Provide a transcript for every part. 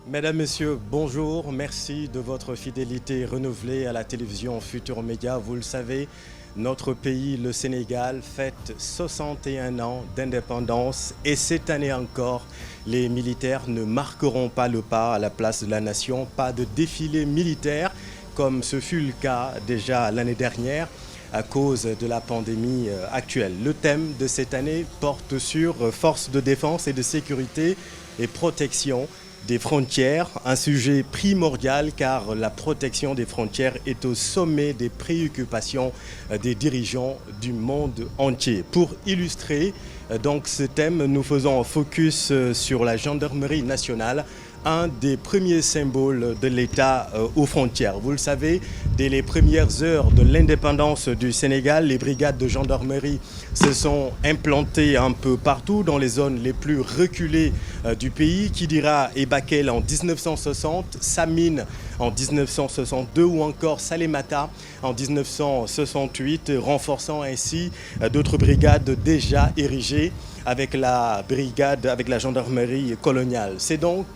Mesdames, Messieurs, bonjour. Merci de votre fidélité renouvelée à la télévision Futur Média. Vous le savez, notre pays, le Sénégal, fête 61 ans d'indépendance et cette année encore, les militaires ne marqueront pas le pas à la place de la nation. Pas de défilé militaire comme ce fut le cas déjà l'année dernière à cause de la pandémie actuelle. Le thème de cette année porte sur forces de défense et de sécurité et protection des frontières, un sujet primordial car la protection des frontières est au sommet des préoccupations des dirigeants du monde entier. Pour illustrer donc ce thème, nous faisons un focus sur la gendarmerie nationale, un des premiers symboles de l'État aux frontières. Vous le savez, dès les premières heures de l'indépendance du Sénégal, les brigades de gendarmerie se sont implantées un peu partout dans les zones les plus reculées du pays. Kidira et Bakel en 1960, Samine en 1962 ou encore Salémata en 1968, renforçant ainsi d'autres brigades déjà érigées avec la brigade, avec la gendarmerie coloniale. C'est donc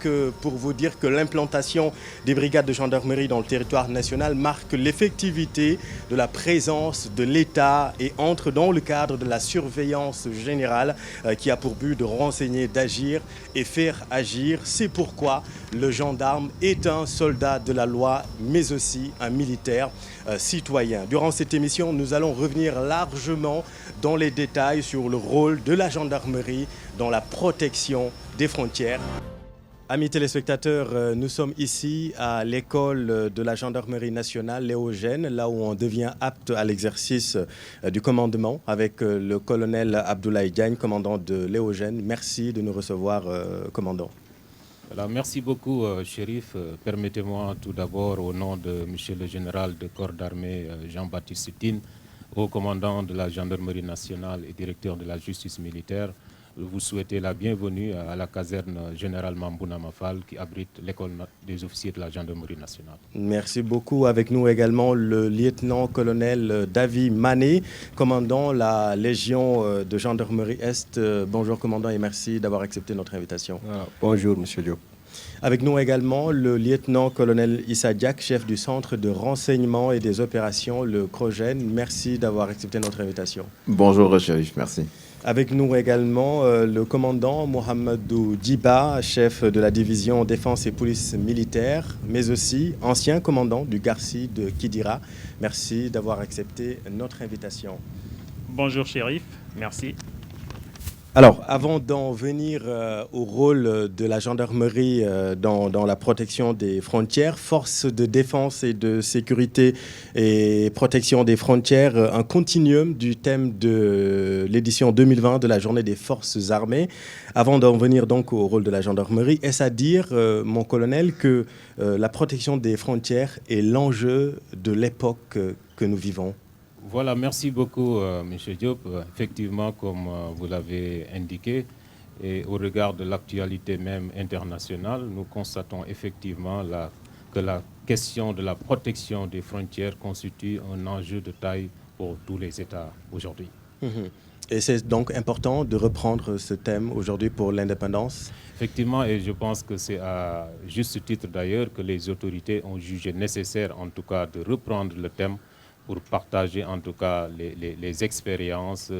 pour vous dire que l'implantation des brigades de gendarmerie dans le territoire national marque l'effectivité de la présence de l'État et entre dans le cadre de la surveillance générale qui a pour but de renseigner, d'agir et faire agir. C'est pourquoi le gendarme est un soldat de la loi, mais aussi un militaire citoyen. Durant cette émission, nous allons revenir largement dans les détails sur le rôle de la gendarmerie dans la protection des frontières. Amis téléspectateurs, nous sommes ici à l'école de la gendarmerie nationale Léogène, là où on devient apte à l'exercice du commandement avec le colonel Abdoulaye Diagne, commandant de Léogène. Merci de nous recevoir, commandant. Alors, merci beaucoup, Chérif. Permettez-moi tout d'abord, au nom de Monsieur le général de corps d'armée Jean-Baptiste Tine, haut commandant de la gendarmerie nationale et directeur de la justice militaire, vous souhaiter la bienvenue à la caserne générale Mambouna Mafal qui abrite l'école des officiers de la gendarmerie nationale. Merci beaucoup. Avec nous également le lieutenant-colonel David Mané, commandant la Légion de gendarmerie Est. Bonjour commandant et merci d'avoir accepté notre invitation. Bonjour monsieur Diop. Avec nous également le lieutenant-colonel Issa Diak, chef du centre de renseignement et des opérations, le CROGEN. Merci d'avoir accepté notre invitation. Bonjour Chérif, merci. Avec nous également le commandant Mohamedou Diba, chef de la division défense et police militaire, mais aussi ancien commandant du Garci de Kidira. Merci d'avoir accepté notre invitation. Bonjour Chérif, merci. Alors, avant d'en venir au rôle de la gendarmerie dans la protection des frontières, forces de défense et de sécurité et protection des frontières, un continuum du thème de l'édition 2020 de la Journée des forces armées. Avant d'en venir donc au rôle de la gendarmerie, est-ce à dire, mon colonel, que la protection des frontières est l'enjeu de l'époque que nous vivons ? Voilà, merci beaucoup, M. Diop. Effectivement, comme vous l'avez indiqué, et au regard de l'actualité même internationale, nous constatons effectivement que la question de la protection des frontières constitue un enjeu de taille pour tous les États aujourd'hui. Et c'est donc important de reprendre ce thème aujourd'hui pour l'indépendance ? Effectivement, et je pense que c'est à juste titre d'ailleurs que les autorités ont jugé nécessaire en tout cas de reprendre le thème pour partager en tout cas les expériences,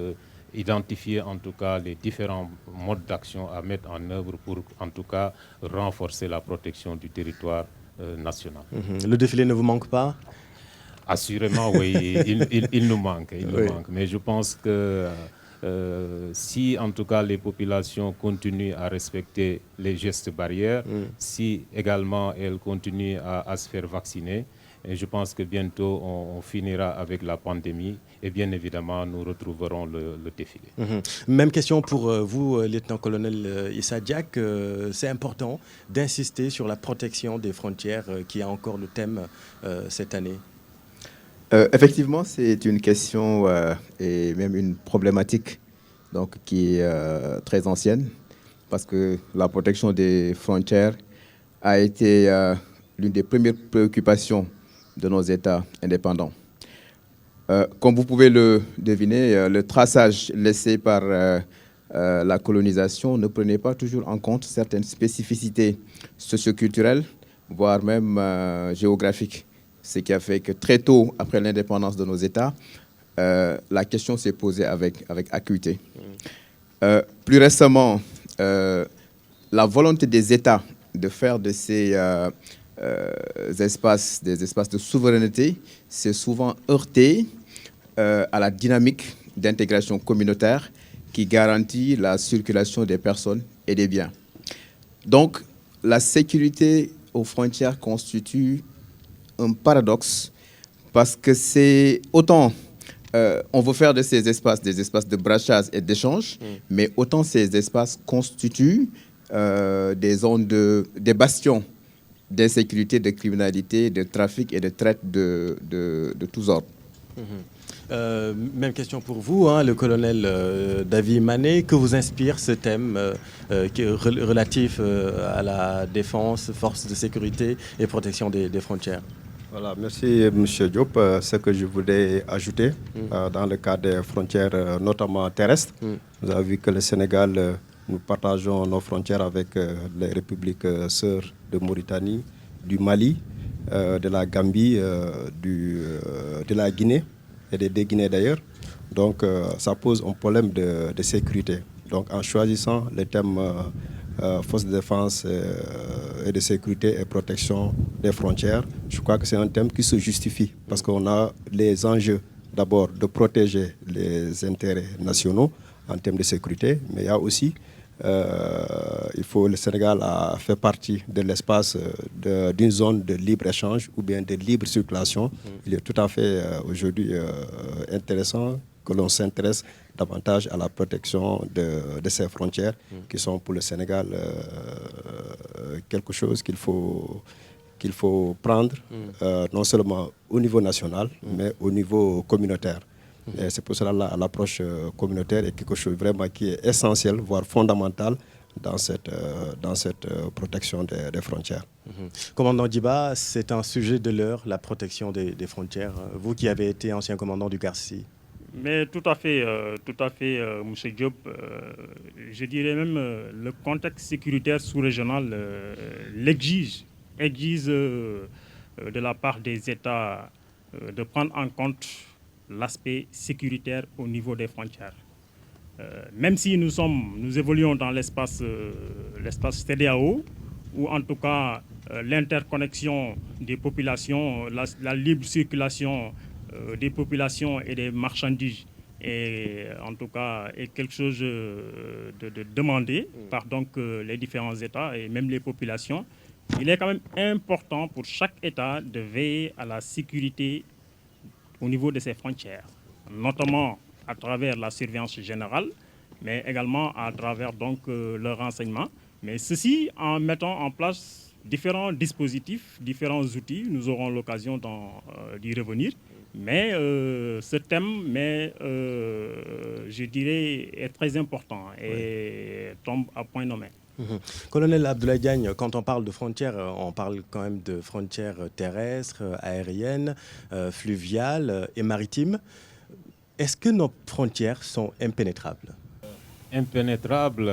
identifier en tout cas les différents modes d'action à mettre en œuvre pour en tout cas renforcer la protection du territoire national. Le défilé ne vous manque pas ? Assurément, oui, il nous manque. Oui. Mais je pense que si en tout cas les populations continuent à respecter les gestes barrières, si également elles continuent à se faire vacciner, et je pense que bientôt on finira avec la pandémie et bien évidemment nous retrouverons le défilé. Même question pour vous, lieutenant-colonel Issa Diak. C'est important d'insister sur la protection des frontières qui est encore le thème cette année. Effectivement, c'est une question et même une problématique donc, qui est très ancienne parce que la protection des frontières a été l'une des premières préoccupations de nos États indépendants. Comme vous pouvez le deviner, le traçage laissé par la colonisation ne prenait pas toujours en compte certaines spécificités socioculturelles, voire même géographiques. Ce qui a fait que très tôt, après l'indépendance de nos États, la question s'est posée avec acuité. Plus récemment, la volonté des États de faire de ces espaces des espaces de souveraineté s'est souvent heurtée à la dynamique d'intégration communautaire qui garantit la circulation des personnes et des biens. Donc, la sécurité aux frontières constitue un paradoxe parce que c'est autant on veut faire de ces espaces des espaces de brassage et d'échange, mais autant ces espaces constituent des zones des bastions d'insécurité, de criminalité, de trafic et de traite de tous ordres. Même question pour vous, hein, le colonel David Mané. Que vous inspire ce thème relatif à la défense, forces de sécurité et protection des frontières? Voilà, merci M. Diop. Ce que je voulais ajouter dans le cadre des frontières, notamment terrestres, vous avez vu que le Sénégal, nous partageons nos frontières avec les républiques sœurs de Mauritanie, du Mali, de la Gambie, de la Guinée et des Guinées d'ailleurs. Donc ça pose un problème de sécurité. Donc en choisissant le thème forces de défense et de sécurité et protection des frontières, je crois que c'est un thème qui se justifie parce qu'on a les enjeux d'abord de protéger les intérêts nationaux en termes de sécurité, mais il y a aussi, le Sénégal a fait partie de l'espace d'une zone de libre-échange ou bien de libre circulation. Il est tout à fait aujourd'hui intéressant que l'on s'intéresse davantage à la protection de ces frontières qui sont pour le Sénégal quelque chose qu'il faut prendre non seulement au niveau national, mais au niveau communautaire. Et c'est pour cela que l'approche communautaire est quelque chose vraiment qui est essentiel, voire fondamental dans cette protection des frontières. Commandant Djiba, c'est un sujet de l'heure, la protection des frontières. Vous qui avez été ancien commandant du Garci. Mais tout à fait, M. Diop. Je dirais même le contexte sécuritaire sous-régional exige de la part des États de prendre en compte l'aspect sécuritaire au niveau des frontières. Même si nous évoluons dans l'espace CEDEAO, ou en tout cas l'interconnexion des populations, la libre circulation des populations et des marchandises est en tout cas est quelque chose de demandé par donc les différents États et même les populations. Il est quand même important pour chaque État de veiller à la sécurité au niveau de ses frontières, notamment à travers la surveillance générale, mais également à travers donc le renseignement. Mais ceci en mettant en place différents dispositifs, différents outils. Nous aurons l'occasion d'y revenir. Mais ce thème, je dirais, est très important et tombe à point nommé. Colonel Abdoulaye Diagne, quand on parle de frontières, on parle quand même de frontières terrestres, aériennes, fluviales et maritimes. Est-ce que nos frontières sont impénétrables? Impénétrables,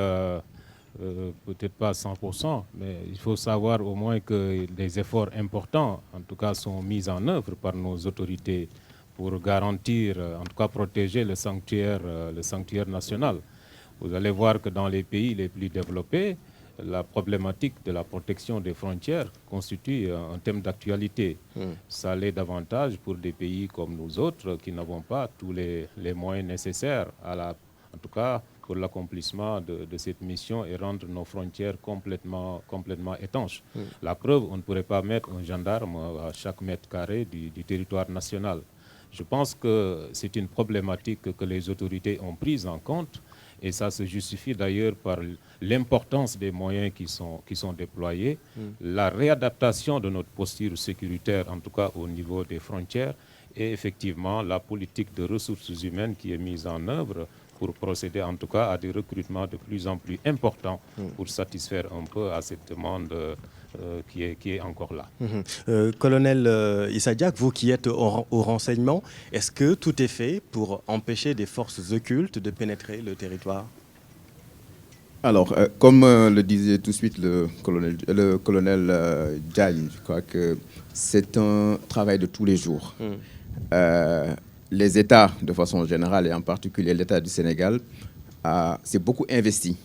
peut-être pas à 100%, mais il faut savoir au moins que des efforts importants, en tout cas, sont mis en œuvre par nos autorités pour garantir, en tout cas protéger le sanctuaire national. Vous allez voir que dans les pays les plus développés, la problématique de la protection des frontières constitue un thème d'actualité. Ça l'est davantage pour des pays comme nous autres qui n'avons pas tous les moyens nécessaires, en tout cas pour l'accomplissement de cette mission et rendre nos frontières complètement étanches. La preuve, on ne pourrait pas mettre un gendarme à chaque mètre carré du territoire national. Je pense que c'est une problématique que les autorités ont prise en compte. Et ça se justifie d'ailleurs par l'importance des moyens qui sont déployés, la réadaptation de notre posture sécuritaire, en tout cas au niveau des frontières, et effectivement la politique de ressources humaines qui est mise en œuvre pour procéder en tout cas à des recrutements de plus en plus importants pour satisfaire un peu à cette demande qui est encore là. Colonel Issa Diack, vous qui êtes au renseignement, est-ce que tout est fait pour empêcher des forces occultes de pénétrer le territoire? Alors, comme le disait tout de suite le colonel Diagne, je crois que c'est un travail de tous les jours. Les États, de façon générale, et en particulier l'État du Sénégal, s'est beaucoup investi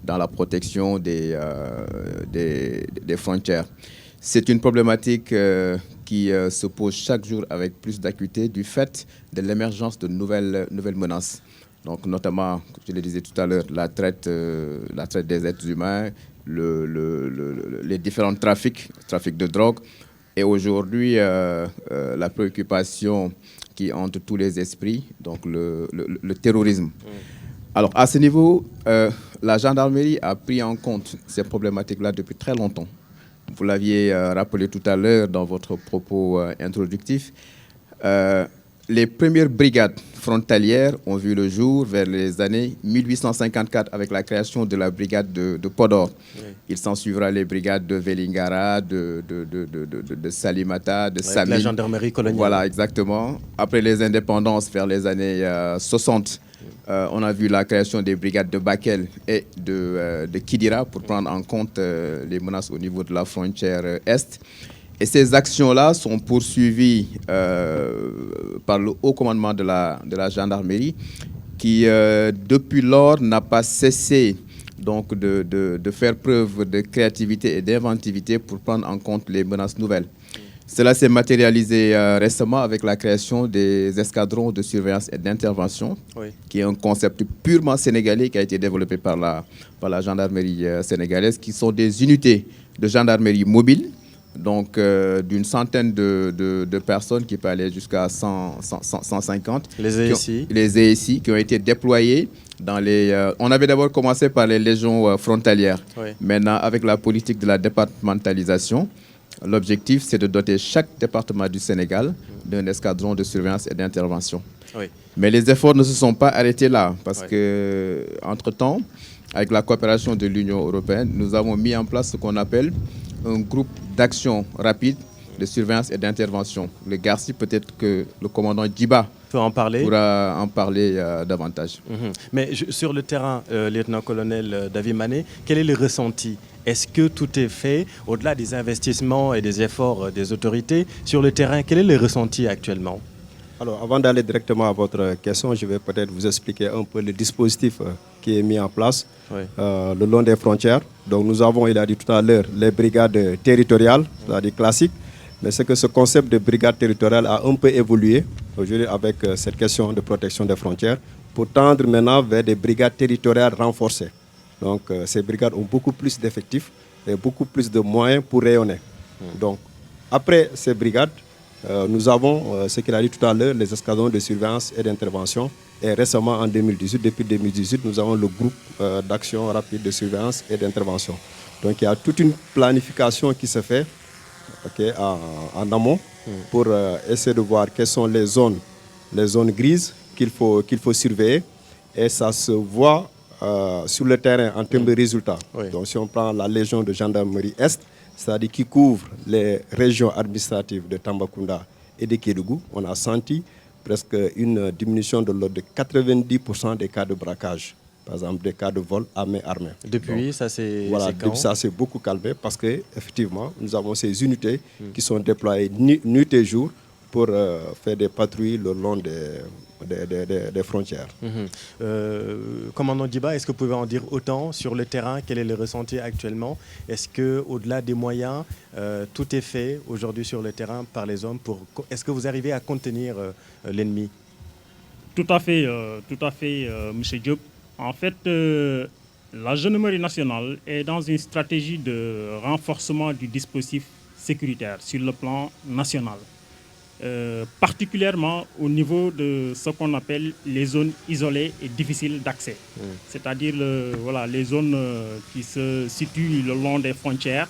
dans la protection des frontières. C'est une problématique qui se pose chaque jour avec plus d'acuité du fait de l'émergence de nouvelles menaces. Donc, notamment, je le disais tout à l'heure, la traite des êtres humains, les différents trafics de drogue. Et aujourd'hui, la préoccupation qui hante tous les esprits, donc le terrorisme. Alors, à ce niveau, la gendarmerie a pris en compte ces problématiques-là depuis très longtemps. Vous l'aviez rappelé tout à l'heure dans votre propos introductif. Les premières brigades frontalières ont vu le jour vers les années 1854 avec la création de la brigade de Podor. Oui. Il s'en suivra les brigades de Vélingara, de Salimata, de Sami. La gendarmerie coloniale. Voilà, exactement. Après les indépendances, vers les années 60, on a vu la création des brigades de Bakel et de Kidira pour prendre en compte les menaces au niveau de la frontière Est. Et ces actions-là sont poursuivies par le haut commandement de la gendarmerie qui, depuis lors, n'a pas cessé donc, de faire preuve de créativité et d'inventivité pour prendre en compte les menaces nouvelles. Cela s'est matérialisé récemment avec la création des escadrons de surveillance et d'intervention, oui, qui est un concept purement sénégalais qui a été développé par la gendarmerie sénégalaise, qui sont des unités de gendarmerie mobile, donc d'une centaine de personnes qui peuvent aller jusqu'à 150. Les ESI. Les ESI qui ont été déployés dans les... on avait d'abord commencé par les légions frontalières. Oui. Maintenant, avec la politique de la départementalisation, l'objectif, c'est de doter chaque département du Sénégal d'un escadron de surveillance et d'intervention. Oui. Mais les efforts ne se sont pas arrêtés là, parce que, entre-temps, avec la coopération de l'Union européenne, nous avons mis en place ce qu'on appelle un groupe d'action rapide de surveillance et d'intervention. Le GARCI, peut-être que le commandant Djiba pourra en parler davantage. Mais sur le terrain, lieutenant-colonel David Mané, quel est le ressenti ? Est-ce que tout est fait, au-delà des investissements et des efforts des autorités, sur le terrain, quel est le ressenti actuellement ? Alors, avant d'aller directement à votre question, je vais peut-être vous expliquer un peu le dispositif qui est mis en place le long des frontières. Donc, nous avons, il a dit tout à l'heure, les brigades territoriales, c'est-à-dire classiques. Mais c'est que ce concept de brigade territoriale a un peu évolué aujourd'hui avec cette question de protection des frontières pour tendre maintenant vers des brigades territoriales renforcées. Donc, ces brigades ont beaucoup plus d'effectifs et beaucoup plus de moyens pour rayonner. Donc, après ces brigades, nous avons, ce qu'il a dit tout à l'heure, les escadrons de surveillance et d'intervention. Et récemment, en 2018, depuis 2018, nous avons le groupe d'action rapide de surveillance et d'intervention. Donc, il y a toute une planification qui se fait en amont pour essayer de voir quelles sont les zones grises qu'il faut surveiller. Et ça se voit sur le terrain en termes de résultats. Oui. Donc, si on prend la Légion de gendarmerie Est, c'est-à-dire qui couvre les régions administratives de Tambacounda et de Kédougou, on a senti presque une diminution de l'ordre de 90% des cas de braquage. Par exemple, des cas de vol à main armée. Depuis, donc, ça c'est voilà, depuis ça s'est beaucoup calmé parce qu'effectivement, nous avons ces unités qui sont déployées nuit et jour pour faire des patrouilles le long des frontières. Commandant Djiba, est-ce que vous pouvez en dire autant sur le terrain? Quel est le ressenti actuellement? Est-ce qu'au-delà des moyens, tout est fait aujourd'hui sur le terrain par les hommes est-ce que vous arrivez à contenir l'ennemi? Tout à fait, M. Diop. En fait, la gendarmerie nationale est dans une stratégie de renforcement du dispositif sécuritaire sur le plan national. Particulièrement au niveau de ce qu'on appelle les zones isolées et difficiles d'accès. C'est-à-dire les zones qui se situent le long des frontières,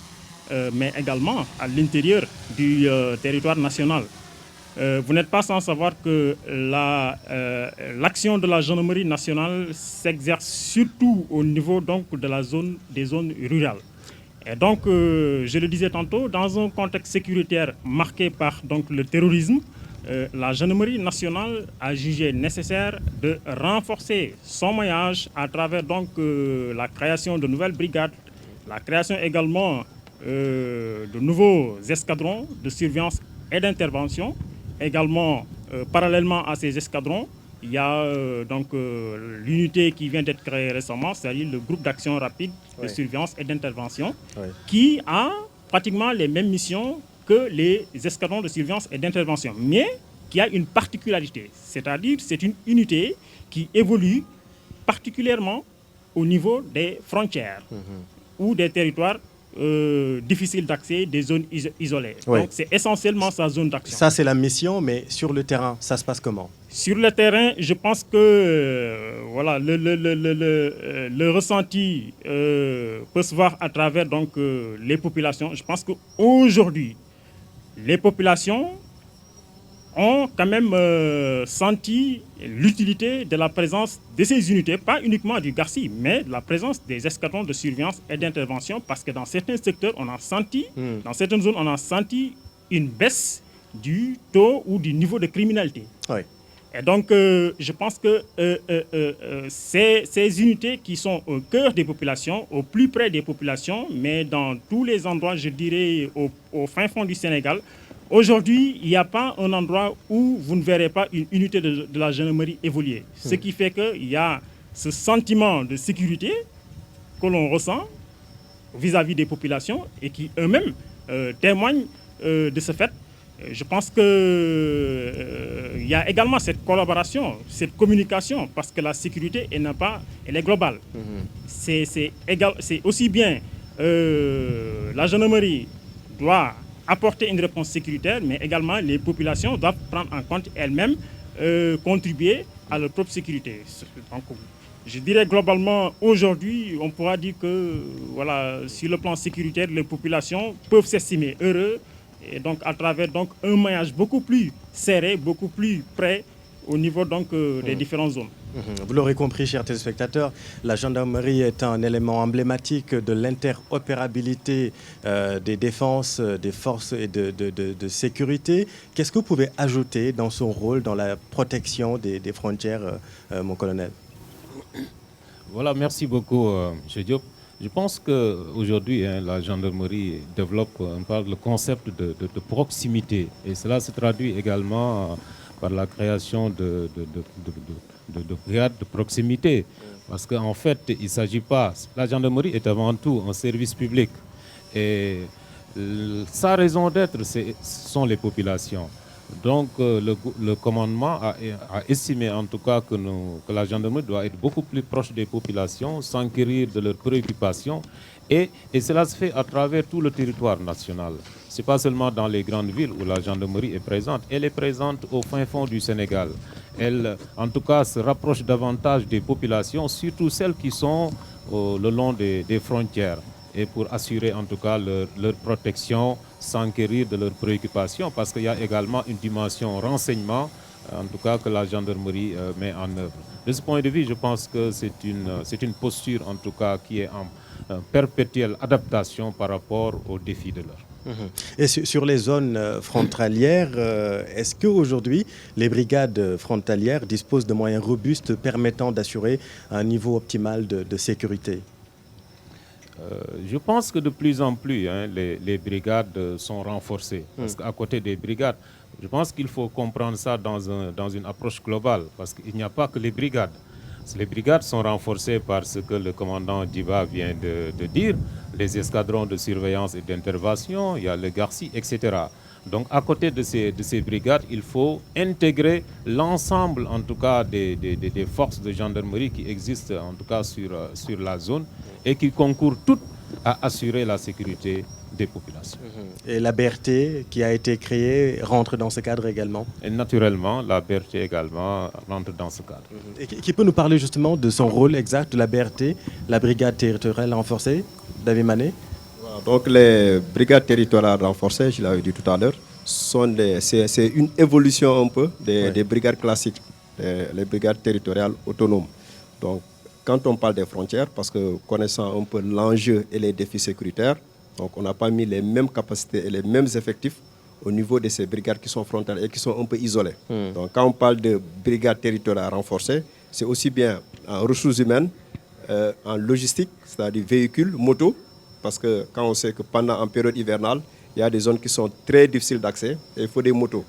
mais également à l'intérieur du territoire national. Vous n'êtes pas sans savoir que l'action de la gendarmerie nationale s'exerce surtout au niveau donc, des zones rurales. Et donc, je le disais tantôt, dans un contexte sécuritaire marqué par donc, le terrorisme, la gendarmerie nationale a jugé nécessaire de renforcer son maillage à travers donc la création de nouvelles brigades, la création également de nouveaux escadrons de surveillance et d'intervention. Également, parallèlement à ces escadrons, il y a l'unité qui vient d'être créée récemment, c'est-à-dire le groupe d'action rapide de surveillance et d'intervention, qui a pratiquement les mêmes missions que les escadrons de surveillance et d'intervention, mais qui a une particularité, c'est-à-dire c'est une unité qui évolue particulièrement au niveau des frontières ou des territoires difficiles d'accès, des zones isolées. Donc c'est essentiellement sa zone d'action. Ça c'est la mission, mais sur le terrain, ça se passe comment? Sur le terrain, je pense que voilà, le ressenti peut se voir à travers donc, les populations. Je pense qu'aujourd'hui, les populations ont quand même senti l'utilité de la présence de ces unités, pas uniquement du GARCI, mais de la présence des escadrons de surveillance et d'intervention, parce que dans certains secteurs, on a senti, dans certaines zones, on a senti une baisse du taux ou du niveau de criminalité. Oui. Et donc, je pense que ces unités qui sont au cœur des populations, au plus près des populations, mais dans tous les endroits, je dirais, au fin fond du Sénégal, aujourd'hui, il n'y a pas un endroit où vous ne verrez pas une unité de la gendarmerie évoluer. Ce qui fait qu'il y a ce sentiment de sécurité que l'on ressent vis-à-vis des populations et qui eux-mêmes témoignent de ce fait. Je pense qu'il y a également cette collaboration, cette communication, parce que la sécurité, elle est globale. C'est aussi bien la gendarmerie doit apporter une réponse sécuritaire, mais également les populations doivent prendre en compte elles-mêmes, contribuer à leur propre sécurité. Donc, je dirais globalement, aujourd'hui, on pourra dire que voilà, sur le plan sécuritaire, les populations peuvent s'estimer heureux, et donc à travers donc, un maillage beaucoup plus serré, beaucoup plus près au niveau donc, des différentes zones. Vous l'aurez compris, chers téléspectateurs, la gendarmerie est un élément emblématique de l'interopérabilité des défenses, des forces et de sécurité. Qu'est-ce que vous pouvez ajouter dans son rôle dans la protection des frontières, mon colonel? Voilà, merci beaucoup, M. Diop. Je pense qu'aujourd'hui, la gendarmerie développe le concept de proximité. Et cela se traduit également par la création de brigades de proximité. Parce qu'en fait, il ne s'agit pas... La gendarmerie est avant tout un service public. Et sa raison d'être, ce sont les populations. Donc, le commandement a estimé en tout cas que la gendarmerie doit être beaucoup plus proche des populations, s'enquérir de leurs préoccupations. Et cela se fait à travers tout le territoire national. Ce n'est pas seulement dans les grandes villes où la gendarmerie est présente. Elle est présente au fin fond du Sénégal. Elle, en tout cas, se rapproche davantage des populations, surtout celles qui sont le long des frontières. Et pour assurer en tout cas leur protection, s'enquérir de leurs préoccupations, parce qu'il y a également une dimension renseignement, en tout cas que la gendarmerie met en œuvre. De ce point de vue, je pense que c'est une posture en tout cas qui est en perpétuelle adaptation par rapport aux défis de l'heure. Et sur les zones frontalières, est-ce qu'aujourd'hui, les brigades frontalières disposent de moyens robustes permettant d'assurer un niveau optimal de sécurité? Je pense que de plus en plus, les brigades sont renforcées. Parce qu'à côté des brigades, je pense qu'il faut comprendre ça dans une approche globale. Parce qu'il n'y a pas que les brigades. Les brigades sont renforcées par ce que le commandant Djiba vient de dire, les escadrons de surveillance et d'intervention, il y a le GARCI, etc. Donc à côté de ces brigades, il faut intégrer l'ensemble en tout cas des forces de gendarmerie qui existent en tout cas sur la zone et qui concourent toutes à assurer la sécurité des populations. Et la BRT qui a été créée rentre dans ce cadre également? Et naturellement, la BRT également rentre dans ce cadre. Et qui peut nous parler justement de son rôle exact de la BRT, la brigade territoriale renforcée, David Mané? Voilà, donc les brigades territoriales renforcées, je l'avais dit tout à l'heure, c'est une évolution un peu des brigades classiques, les brigades territoriales autonomes. Donc quand on parle des frontières, parce que connaissant un peu l'enjeu et les défis sécuritaires, donc on n'a pas mis les mêmes capacités et les mêmes effectifs au niveau de ces brigades qui sont frontalières et qui sont un peu isolées. Donc quand on parle de brigades territoriales renforcées, c'est aussi bien en ressources humaines, en logistique, c'est-à-dire véhicules, motos, parce que quand on sait que en période hivernale, il y a des zones qui sont très difficiles d'accès et il faut des motos.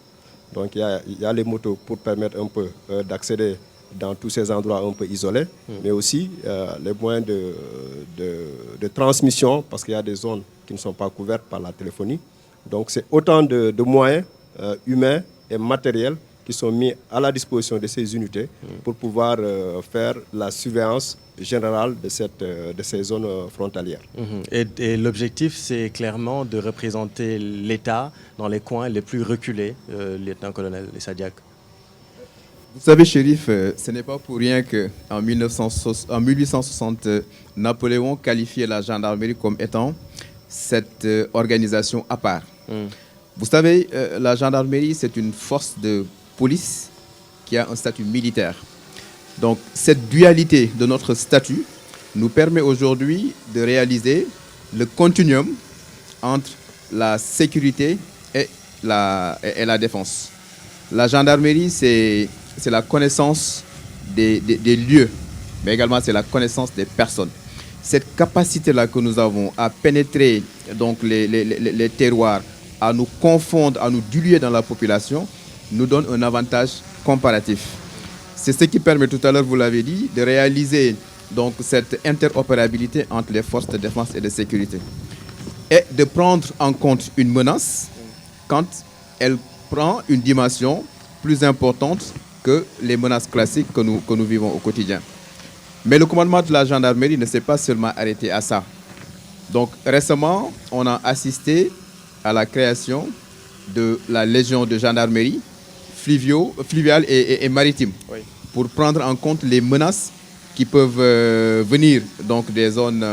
Donc il y a les motos pour permettre un peu d'accéder dans tous ces endroits un peu isolés, mais aussi les moyens de transmission, parce qu'il y a des zones qui ne sont pas couvertes par la téléphonie. Donc c'est autant de moyens humains et matériels qui sont mis à la disposition de ces unités pour pouvoir faire la surveillance générale de ces zones frontalières. Et l'objectif, c'est clairement de représenter l'État dans les coins les plus reculés, lieutenant-colonel Issa Diack. Vous savez, Chérif, ce n'est pas pour rien qu'en 1860, Napoléon qualifiait la gendarmerie comme étant cette organisation à part. Vous savez, la gendarmerie, c'est une force de police qui a un statut militaire. Donc, cette dualité de notre statut nous permet aujourd'hui de réaliser le continuum entre la sécurité et la défense. La gendarmerie, c'est la connaissance des lieux, mais également c'est la connaissance des personnes. Cette capacité-là que nous avons à pénétrer donc, les terroirs, à nous confondre, à nous diluer dans la population, nous donne un avantage comparatif. C'est ce qui permet, tout à l'heure, vous l'avez dit, de réaliser donc, cette interopérabilité entre les forces de défense et de sécurité. Et de prendre en compte une menace quand elle prend une dimension plus importante que les menaces classiques que nous vivons au quotidien. Mais le commandement de la gendarmerie ne s'est pas seulement arrêté à ça. Donc récemment, on a assisté à la création de la Légion de gendarmerie fluviale et maritime, pour prendre en compte les menaces qui peuvent venir donc, des zones,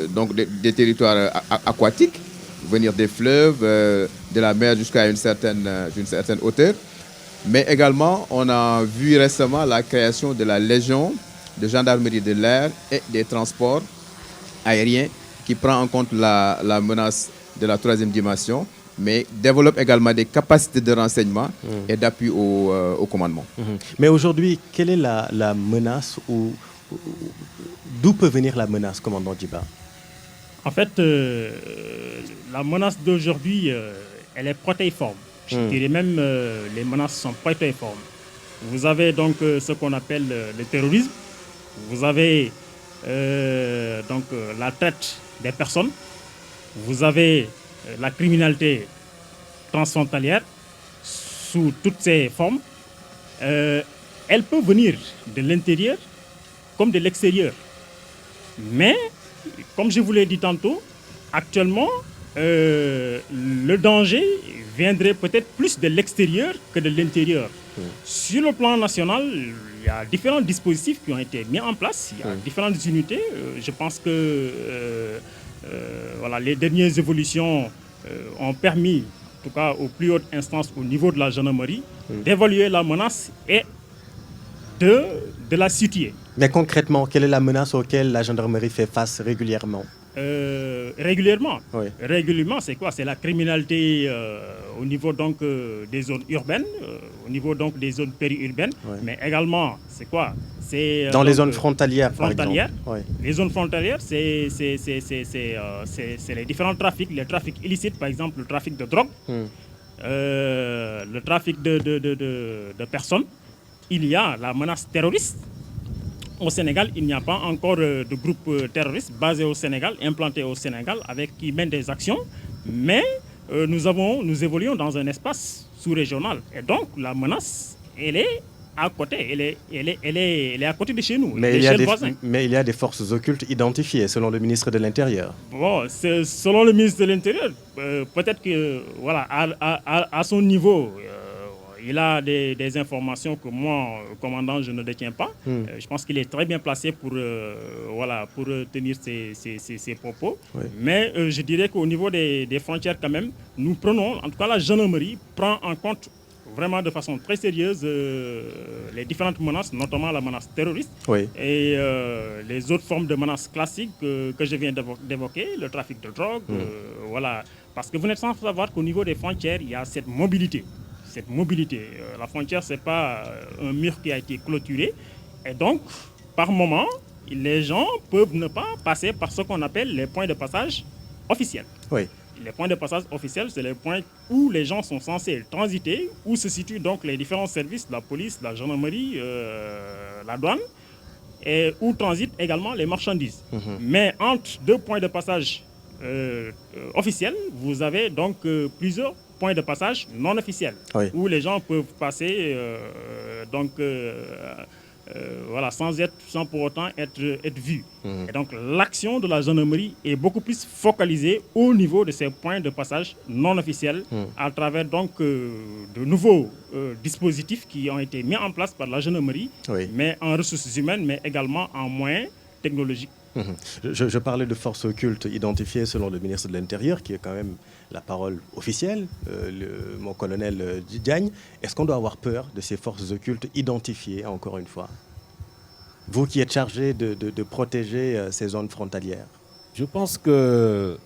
donc des territoires aquatiques, venir des fleuves, de la mer jusqu'à une certaine hauteur. Mais également, on a vu récemment la création de la Légion de gendarmerie de l'air et des transports aériens qui prend en compte la menace de la troisième dimension, mais développe également des capacités de renseignement et d'appui au commandement. Mais aujourd'hui, quelle est la menace ou d'où peut venir la menace, commandant Djiba? En fait, la menace d'aujourd'hui, elle est protéiforme. Je dirais même les menaces sont protéiformes. Vous avez donc ce qu'on appelle le terrorisme. Vous avez donc la traite des personnes. Vous avez la criminalité transfrontalière sous toutes ses formes. Elle peut venir de l'intérieur comme de l'extérieur. Mais, comme je vous l'ai dit tantôt, actuellement, le danger viendrait peut-être plus de l'extérieur que de l'intérieur. Sur le plan national, il y a différents dispositifs qui ont été mis en place. Il y a différentes unités. Je pense que voilà, les dernières évolutions ont permis, en tout cas aux plus hautes instances au niveau de la gendarmerie, d'évaluer la menace et de la situer. Mais concrètement, quelle est la menace auquel la gendarmerie fait face régulièrement? Régulièrement. Oui. Régulièrement, c'est quoi? C'est la criminalité au niveau donc des zones urbaines, au niveau donc des zones périurbaines, mais également, c'est quoi? C'est dans les zones frontalières, par exemple. Les zones frontalières, c'est les différents trafics, les trafics illicites, par exemple le trafic de drogue, le trafic de personnes. Il y a la menace terroriste. Au Sénégal, il n'y a pas encore de groupe terroriste basé au Sénégal, implanté au Sénégal, avec qui mène des actions. Mais nous évoluons dans un espace sous-régional. Et donc, la menace, elle est à côté. Elle est à côté de chez nous, mais il y a des forces occultes identifiées, selon le ministre de l'Intérieur. Bon, selon le ministre de l'Intérieur, peut-être que, voilà, à son niveau... il a des informations que moi, commandant, je ne détiens pas. Je pense qu'il est très bien placé pour tenir ses propos. Oui. Mais je dirais qu'au niveau des frontières, quand même, nous prenons, en tout cas la gendarmerie prend en compte vraiment de façon très sérieuse les différentes menaces, notamment la menace terroriste et les autres formes de menaces classiques que je viens d'évoquer, le trafic de drogue, voilà, Parce que vous n'êtes sans savoir qu'au niveau des frontières, il y a cette mobilité. La frontière, ce n'est pas un mur qui a été clôturé. Et donc, par moment, les gens peuvent ne pas passer par ce qu'on appelle les points de passage officiels. Oui. Les points de passage officiels, c'est les points où les gens sont censés transiter, où se situent donc les différents services, la police, la gendarmerie, la douane, et où transitent également les marchandises. Mais entre deux points de passage officiels, vous avez donc plusieurs points de passage non officiels, où les gens peuvent passer sans pour autant être vus. Et donc l'action de la gendarmerie est beaucoup plus focalisée au niveau de ces points de passage non officiels à travers donc de nouveaux dispositifs qui ont été mis en place par la gendarmerie, mais en ressources humaines, mais également en moyens technologiques. Je parlais de forces occultes identifiées selon le ministre de l'Intérieur, qui est quand même la parole officielle, mon colonel Diagne. Est-ce qu'on doit avoir peur de ces forces occultes identifiées, encore une fois? Vous qui êtes chargé de protéger ces zones frontalières. Je pense que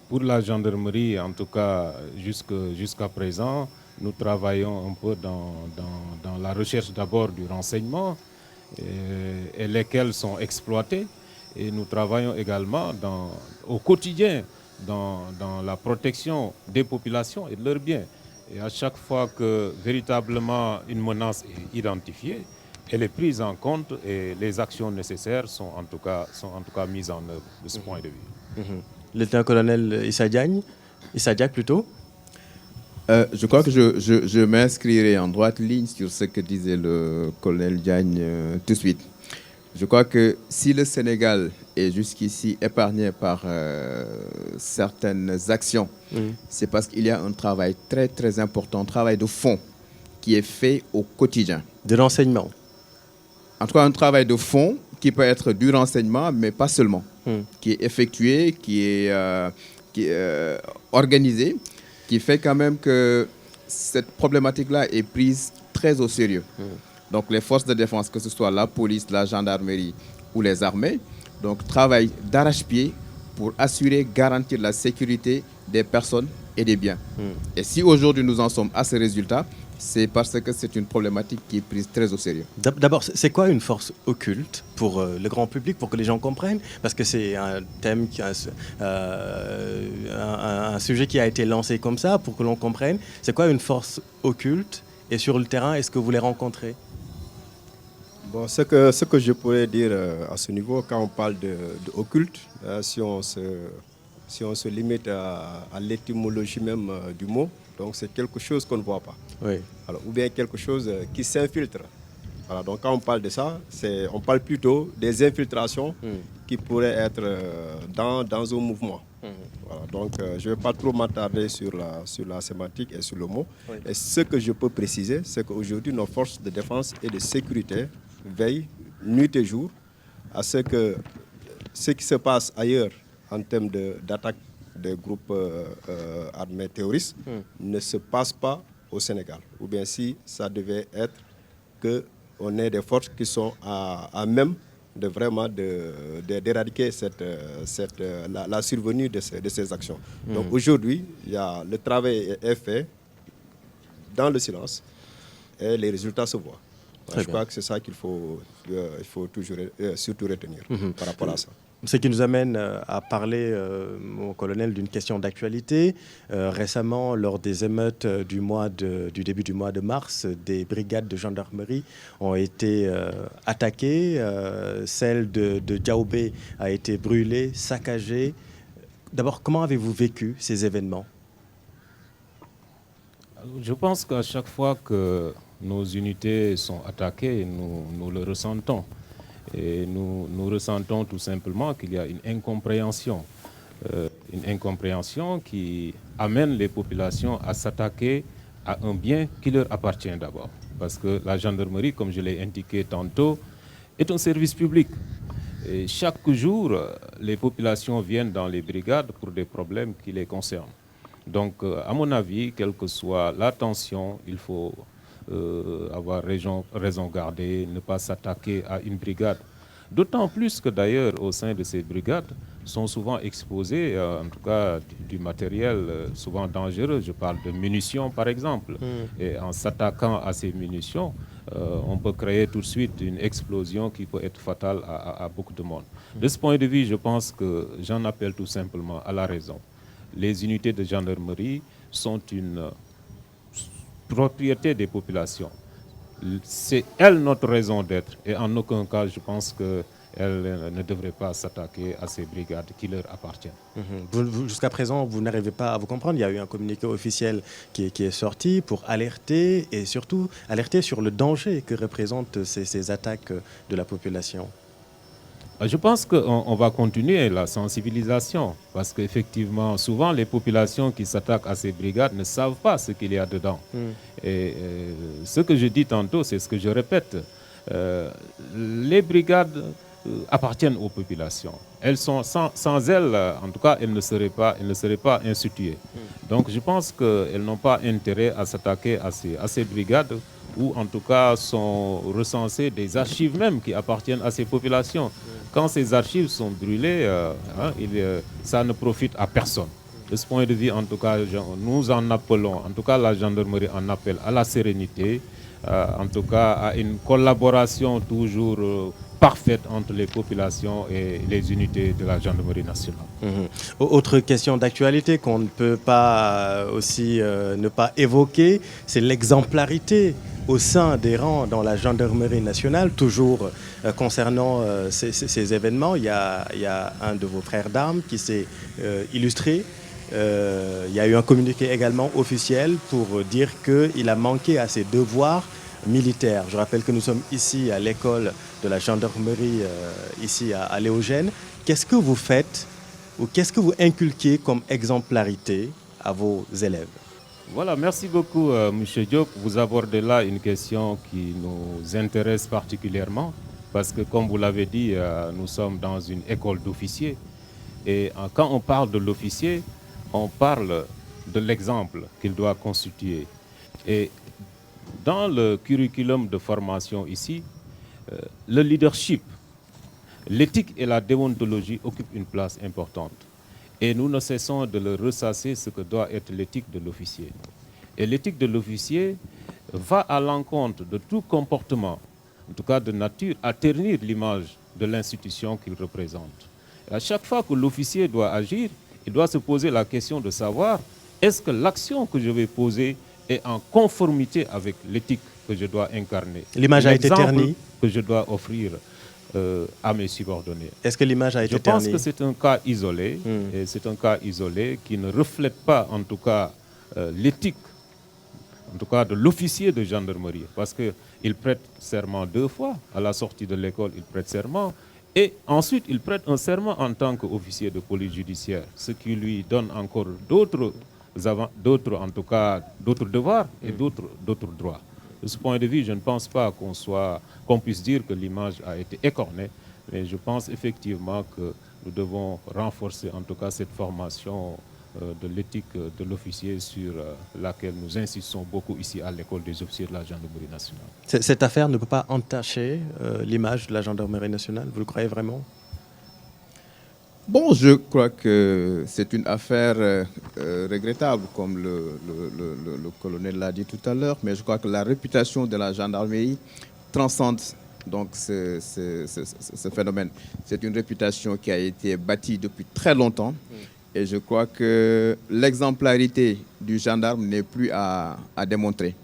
pour la gendarmerie, en tout cas jusqu'à présent, nous travaillons un peu dans la recherche d'abord du renseignement, et lesquels sont exploités. Et nous travaillons également au quotidien dans la protection des populations et de leurs biens. Et à chaque fois que véritablement une menace est identifiée, elle est prise en compte et les actions nécessaires sont en tout cas mises en œuvre de ce point de vue. Lieutenant-colonel Issa Diack plutôt. Je crois que je m'inscrirai en droite ligne sur ce que disait le colonel Diagne tout de suite. Je crois que si le Sénégal est jusqu'ici épargné par certaines actions, c'est parce qu'il y a un travail très très important, un travail de fond qui est fait au quotidien. De renseignement. En tout cas, un travail de fond qui peut être du renseignement, mais pas seulement, qui est effectué, qui est organisé, qui fait quand même que cette problématique-là est prise très au sérieux. Donc les forces de défense, que ce soit la police, la gendarmerie ou les armées, donc travaillent d'arrache-pied pour assurer, garantir la sécurité des personnes et des biens. Et si aujourd'hui nous en sommes à ce résultat, c'est parce que c'est une problématique qui est prise très au sérieux. D'abord, c'est quoi une force occulte pour le grand public, pour que les gens comprennent? Parce que c'est un thème, un sujet qui a été lancé comme ça, pour que l'on comprenne. C'est quoi une force occulte? Et sur le terrain, est-ce que vous les rencontrez? Bon, ce que je pourrais dire à ce niveau, quand on parle d'occulte, si on se limite à l'étymologie même du mot, donc c'est quelque chose qu'on ne voit pas. Oui. Alors, ou bien quelque chose qui s'infiltre. Voilà, donc quand on parle de ça, on parle plutôt des infiltrations qui pourraient être dans un mouvement. Voilà, donc je ne vais pas trop m'attarder sur la sémantique et sur le mot. Oui. Et ce que je peux préciser, c'est qu'aujourd'hui, nos forces de défense et de sécurité veillent nuit et jour à ce que ce qui se passe ailleurs en termes d'attaque des groupes armés terroristes ne se passe pas au Sénégal. Ou bien si ça devait être qu'on ait des forces qui sont à même de vraiment d'éradiquer la survenue de ces actions. Donc aujourd'hui, le travail est fait dans le silence et les résultats se voient. Je crois que c'est ça qu'il faut toujours, surtout retenir par rapport à ça. Ce qui nous amène à parler, mon colonel, d'une question d'actualité. Récemment, lors des émeutes du début du mois de mars, des brigades de gendarmerie ont été attaquées. Celle de Diaoubé a été brûlée, saccagée. D'abord, comment avez-vous vécu ces événements? Je pense qu'à chaque fois que nos unités sont attaquées, nous le ressentons. Et nous ressentons tout simplement qu'il y a une incompréhension qui amène les populations à s'attaquer à un bien qui leur appartient d'abord. Parce que la gendarmerie, comme je l'ai indiqué tantôt, est un service public. Et chaque jour, les populations viennent dans les brigades pour des problèmes qui les concernent. Donc, à mon avis, quelle que soit la tension, il faut avoir raison gardée, ne pas s'attaquer à une brigade D'autant plus que d'ailleurs, au sein de ces brigades, sont souvent exposés, en tout cas du matériel souvent dangereux. Je parle de munitions, par exemple. Et en s'attaquant à ces munitions, on peut créer tout de suite une explosion qui peut être fatale à beaucoup de monde. De ce point de vue, je pense que j'en appelle tout simplement à la raison. Les unités de gendarmerie sont une propriété des populations. C'est elle notre raison d'être. Et en aucun cas, je pense qu'elle ne devrait pas s'attaquer à ces brigades qui leur appartiennent. Jusqu'à présent, vous n'arrivez pas à vous comprendre. Il y a eu un communiqué officiel qui est sorti pour alerter et surtout alerter sur le danger que représentent ces attaques de la population. Je pense qu'on va continuer la sensibilisation parce qu'effectivement, souvent les populations qui s'attaquent à ces brigades ne savent pas ce qu'il y a dedans. Et ce que je dis tantôt, c'est ce que je répète. Les brigades appartiennent aux populations. Elles sont sans elles, en tout cas, elles ne seraient pas instituées. Donc je pense qu'elles n'ont pas intérêt à s'attaquer à ces brigades où en tout cas sont recensées des archives même qui appartiennent à ces populations. Quand ces archives sont brûlées, ça ne profite à personne. De ce point de vue, en tout cas, nous en appelons, en tout cas la gendarmerie en appelle à la sérénité, en tout cas à une collaboration toujours parfaite entre les populations et les unités de la gendarmerie nationale. Autre question d'actualité qu'on ne peut pas aussi ne pas évoquer, c'est l'exemplarité au sein des rangs dans la gendarmerie nationale, toujours concernant ces événements. Il y a un de vos frères d'armes qui s'est illustré. Il y a eu un communiqué également officiel pour dire qu'il a manqué à ses devoirs militaires. Je rappelle que nous sommes ici à l'école de la gendarmerie, ici à Léogène. Qu'est-ce que vous faites ou qu'est-ce que vous inculquez comme exemplarité à vos élèves? Voilà, merci beaucoup, M. Diop. Vous abordez là une question qui nous intéresse particulièrement parce que, comme vous l'avez dit, nous sommes dans une école d'officiers. Et quand on parle de l'officier, on parle de l'exemple qu'il doit constituer. Et dans le curriculum de formation ici, le leadership, l'éthique et la déontologie occupent une place importante. Et nous ne cessons de le ressasser ce que doit être l'éthique de l'officier. Et l'éthique de l'officier va à l'encontre de tout comportement, en tout cas de nature, à ternir l'image de l'institution qu'il représente. Et à chaque fois que l'officier doit agir, il doit se poser la question de savoir est-ce que l'action que je vais poser est en conformité avec l'éthique que je dois incarner. L'image a été ternie. Que je dois offrir à mes subordonnés. Est-ce que l'image a été ternie? Je pense ternie? que c'est un cas isolé, et c'est un cas isolé qui ne reflète pas en tout cas l'éthique, en tout cas de l'officier de gendarmerie, parce qu'il prête serment 2 fois. À la sortie de l'école, il prête serment, et ensuite il prête un serment en tant qu'officier de police judiciaire, ce qui lui donne encore d'autres devoirs et d'autres droits. De ce point de vue, je ne pense pas qu'on puisse dire que l'image a été écornée, mais je pense effectivement que nous devons renforcer en tout cas cette formation de l'éthique de l'officier sur laquelle nous insistons beaucoup ici à l'école des officiers de la gendarmerie nationale. Cette affaire ne peut pas entacher l'image de la gendarmerie nationale, vous le croyez vraiment? Bon, je crois que c'est une affaire regrettable, comme le colonel l'a dit tout à l'heure, mais je crois que la réputation de la gendarmerie transcende donc ce phénomène. C'est une réputation qui a été bâtie depuis très longtemps et je crois que l'exemplarité du gendarme n'est plus à démontrer.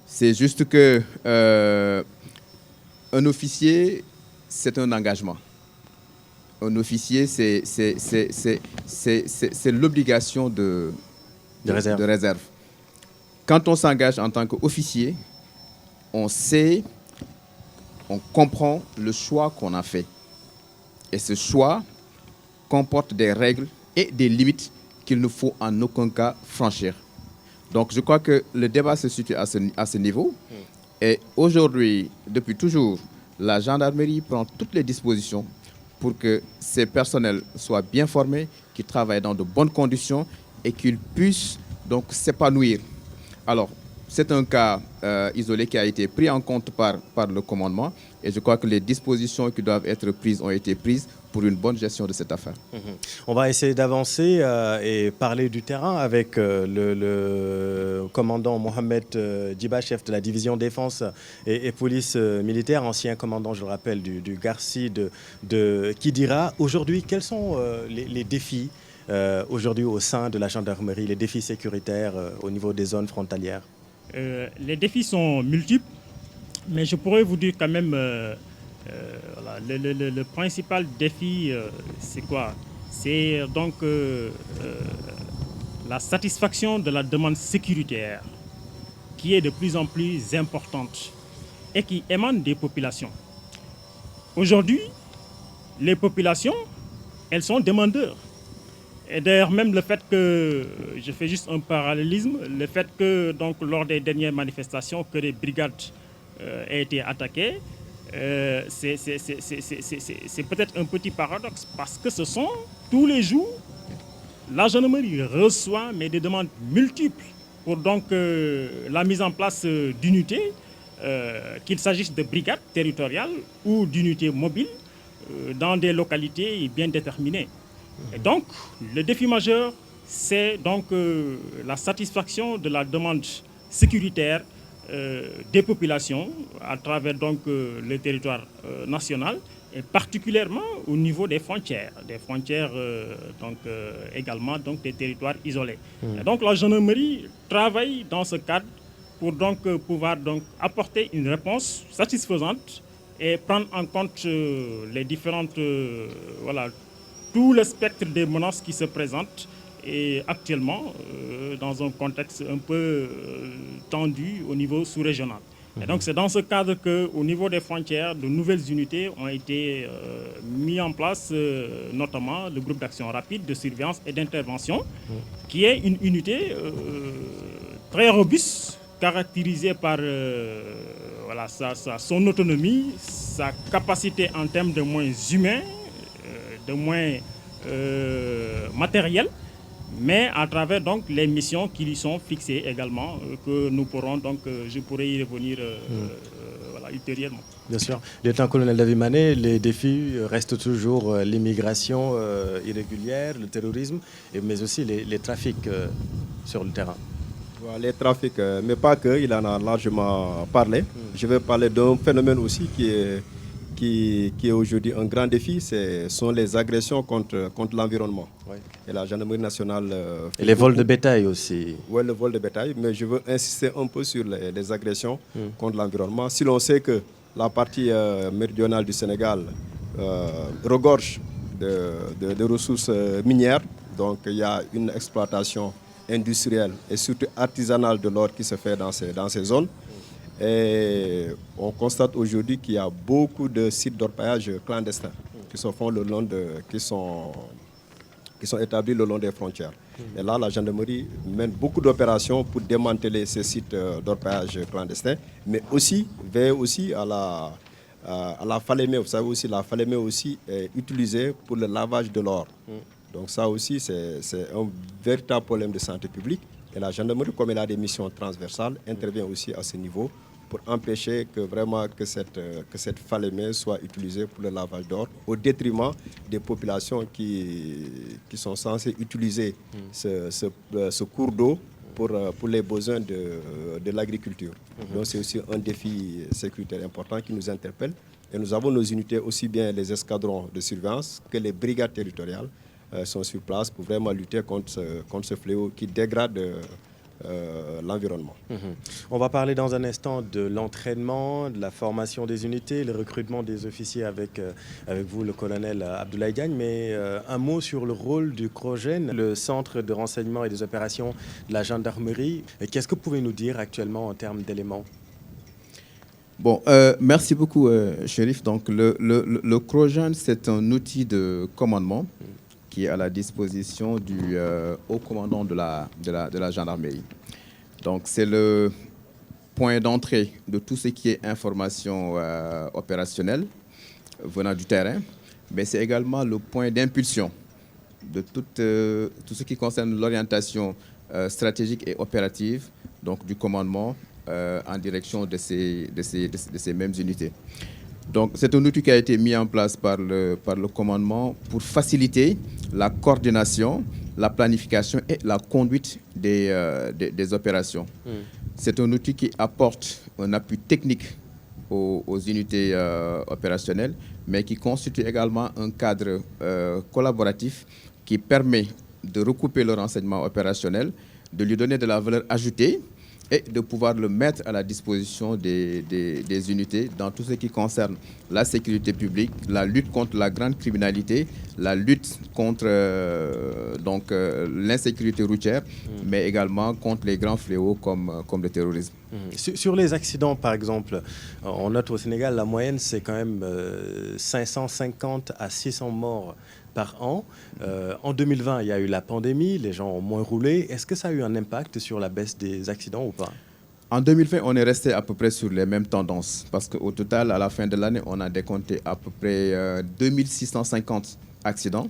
C'est juste que un officier, c'est un engagement. Un officier, c'est l'obligation de réserve. Quand on s'engage en tant qu'officier, on sait, on comprend le choix qu'on a fait. Et ce choix comporte des règles et des limites qu'il ne faut en aucun cas franchir. Donc je crois que le débat se situe à ce niveau. Et aujourd'hui, depuis toujours, la gendarmerie prend toutes les dispositions pour que ces personnels soient bien formés, qu'ils travaillent dans de bonnes conditions et qu'ils puissent donc s'épanouir. Alors, c'est un cas isolé qui a été pris en compte par le commandement et je crois que les dispositions qui doivent être prises ont été prises pour une bonne gestion de cette affaire. On va essayer d'avancer et parler du terrain avec le commandant Mohamed Djiba, chef de la division défense et police militaire, ancien commandant, je le rappelle, du GARCI de Kidira. Aujourd'hui, quels sont les défis aujourd'hui au sein de la gendarmerie, les défis sécuritaires au niveau des zones frontalières? Les défis sont multiples, mais je pourrais vous dire quand même, voilà, le principal défi, c'est quoi? C'est donc la satisfaction de la demande sécuritaire qui est de plus en plus importante et qui émane des populations. Aujourd'hui, les populations, elles sont demandeurs. Et d'ailleurs, même le fait que, je fais juste un parallélisme, le fait que donc, lors des dernières manifestations, que les brigades aient été attaquées, c'est peut-être un petit paradoxe parce que ce sont tous les jours, la gendarmerie reçoit mais des demandes multiples pour donc la mise en place d'unités, qu'il s'agisse de brigades territoriales ou d'unités mobiles dans des localités bien déterminées. Et donc, le défi majeur, c'est donc la satisfaction de la demande sécuritaire des populations à travers donc le territoire national et particulièrement au niveau des frontières donc également donc des territoires isolés. Et donc la gendarmerie travaille dans ce cadre pour donc pouvoir donc apporter une réponse satisfaisante et prendre en compte les différentes voilà, tout le spectre des menaces qui se présentent et actuellement dans un contexte un peu tendu au niveau sous-régional. Et donc c'est dans ce cadre qu'au niveau des frontières, de nouvelles unités ont été mises en place, notamment le groupe d'action rapide, de surveillance et d'intervention, qui est une unité très robuste, caractérisée par voilà, son autonomie, sa capacité en termes de moyens humains, de moyens matériels, mais à travers donc les missions qui lui sont fixées également, que nous pourrons donc, je pourrais y revenir voilà, ultérieurement. Bien sûr. Lieutenant-colonel David Mané, les défis restent toujours l'immigration irrégulière, le terrorisme, mais aussi les trafics sur le terrain. Les trafics, mais pas que, il en a largement parlé. Je vais parler d'un phénomène aussi qui est aujourd'hui un grand défi, ce sont les agressions contre l'environnement. Ouais. Et la gendarmerie nationale... et les vols de bétail aussi. Oui, le vol de bétail, mais je veux insister un peu sur les agressions contre l'environnement. Si l'on sait que la partie méridionale du Sénégal regorge de ressources minières, donc il y a une exploitation industrielle et surtout artisanale de l'or qui se fait dans ces zones. Et on constate aujourd'hui qu'il y a beaucoup de sites d'orpaillage clandestins qui se font qui sont établis le long des frontières. Et là, la gendarmerie mène beaucoup d'opérations pour démanteler ces sites d'orpaillage clandestins, mais aussi veille aussi à la Falémé. Vous savez aussi, la Falémé aussi est utilisée pour le lavage de l'or. Donc ça aussi, c'est un véritable problème de santé publique. Et la gendarmerie, comme elle a des missions transversales, intervient aussi à ce niveau pour empêcher que cette Falémé soit utilisée pour le lavage d'or, au détriment des populations qui sont censées utiliser ce cours d'eau pour les besoins de l'agriculture. Donc c'est aussi un défi sécuritaire important qui nous interpelle. Et nous avons nos unités, aussi bien les escadrons de surveillance que les brigades territoriales sont sur place pour vraiment lutter contre ce fléau qui dégrade l'environnement. On va parler dans un instant de l'entraînement, de la formation des unités, le recrutement des officiers avec vous, le colonel Abdoulaye Diagne, mais un mot sur le rôle du CROGEN, le centre de renseignement et des opérations de la gendarmerie. Qu'est-ce que vous pouvez nous dire actuellement en termes d'éléments? Bon, merci beaucoup, Chérif. Donc, le CROGEN, c'est un outil de commandement qui est à la disposition du haut commandant de la gendarmerie. Donc, c'est le point d'entrée de tout ce qui est information opérationnelle venant du terrain, mais c'est également le point d'impulsion de tout ce qui concerne l'orientation stratégique et opérative donc, du commandement en direction de ces mêmes unités. Donc, c'est un outil qui a été mis en place par le commandement pour faciliter la coordination, la planification et la conduite des opérations. C'est un outil qui apporte un appui technique aux unités opérationnelles, mais qui constitue également un cadre collaboratif qui permet de recouper le renseignement opérationnel, de lui donner de la valeur ajoutée et de pouvoir le mettre à la disposition des unités dans tout ce qui concerne la sécurité publique, la lutte contre la grande criminalité, la lutte contre l'insécurité routière, mais également contre les grands fléaux comme le terrorisme. Sur les accidents, par exemple, on note au Sénégal, la moyenne, c'est quand même 550 à 600 morts par an. En 2020, il y a eu la pandémie, les gens ont moins roulé. Est-ce que ça a eu un impact sur la baisse des accidents ou pas? En 2020, on est resté à peu près sur les mêmes tendances parce qu'au total, à la fin de l'année, on a décompté à peu près 2650 accidents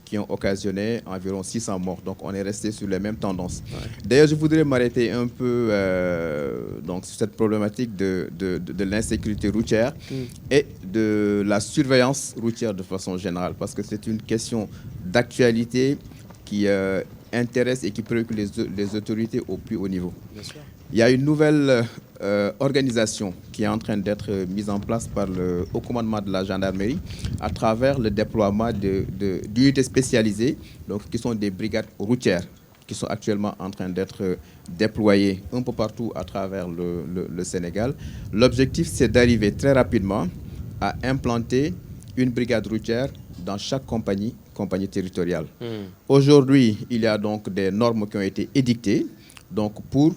qui ont occasionné environ 600 morts. Donc, on est resté sur les mêmes tendances. D'ailleurs, je voudrais m'arrêter un peu sur cette problématique de l'insécurité routière et de la surveillance routière de façon générale parce que c'est une question d'actualité qui intéresse et qui préoccupe les autorités au plus haut niveau. Bien sûr. Il y a une nouvelle organisation qui est en train d'être mise en place par le haut commandement de la gendarmerie à travers le déploiement d'unités spécialisées, donc, qui sont des brigades routières, qui sont actuellement en train d'être déployées un peu partout à travers le Sénégal. L'objectif, c'est d'arriver très rapidement à implanter une brigade routière dans chaque compagnie territoriale. Aujourd'hui, il y a donc des normes qui ont été édictées pour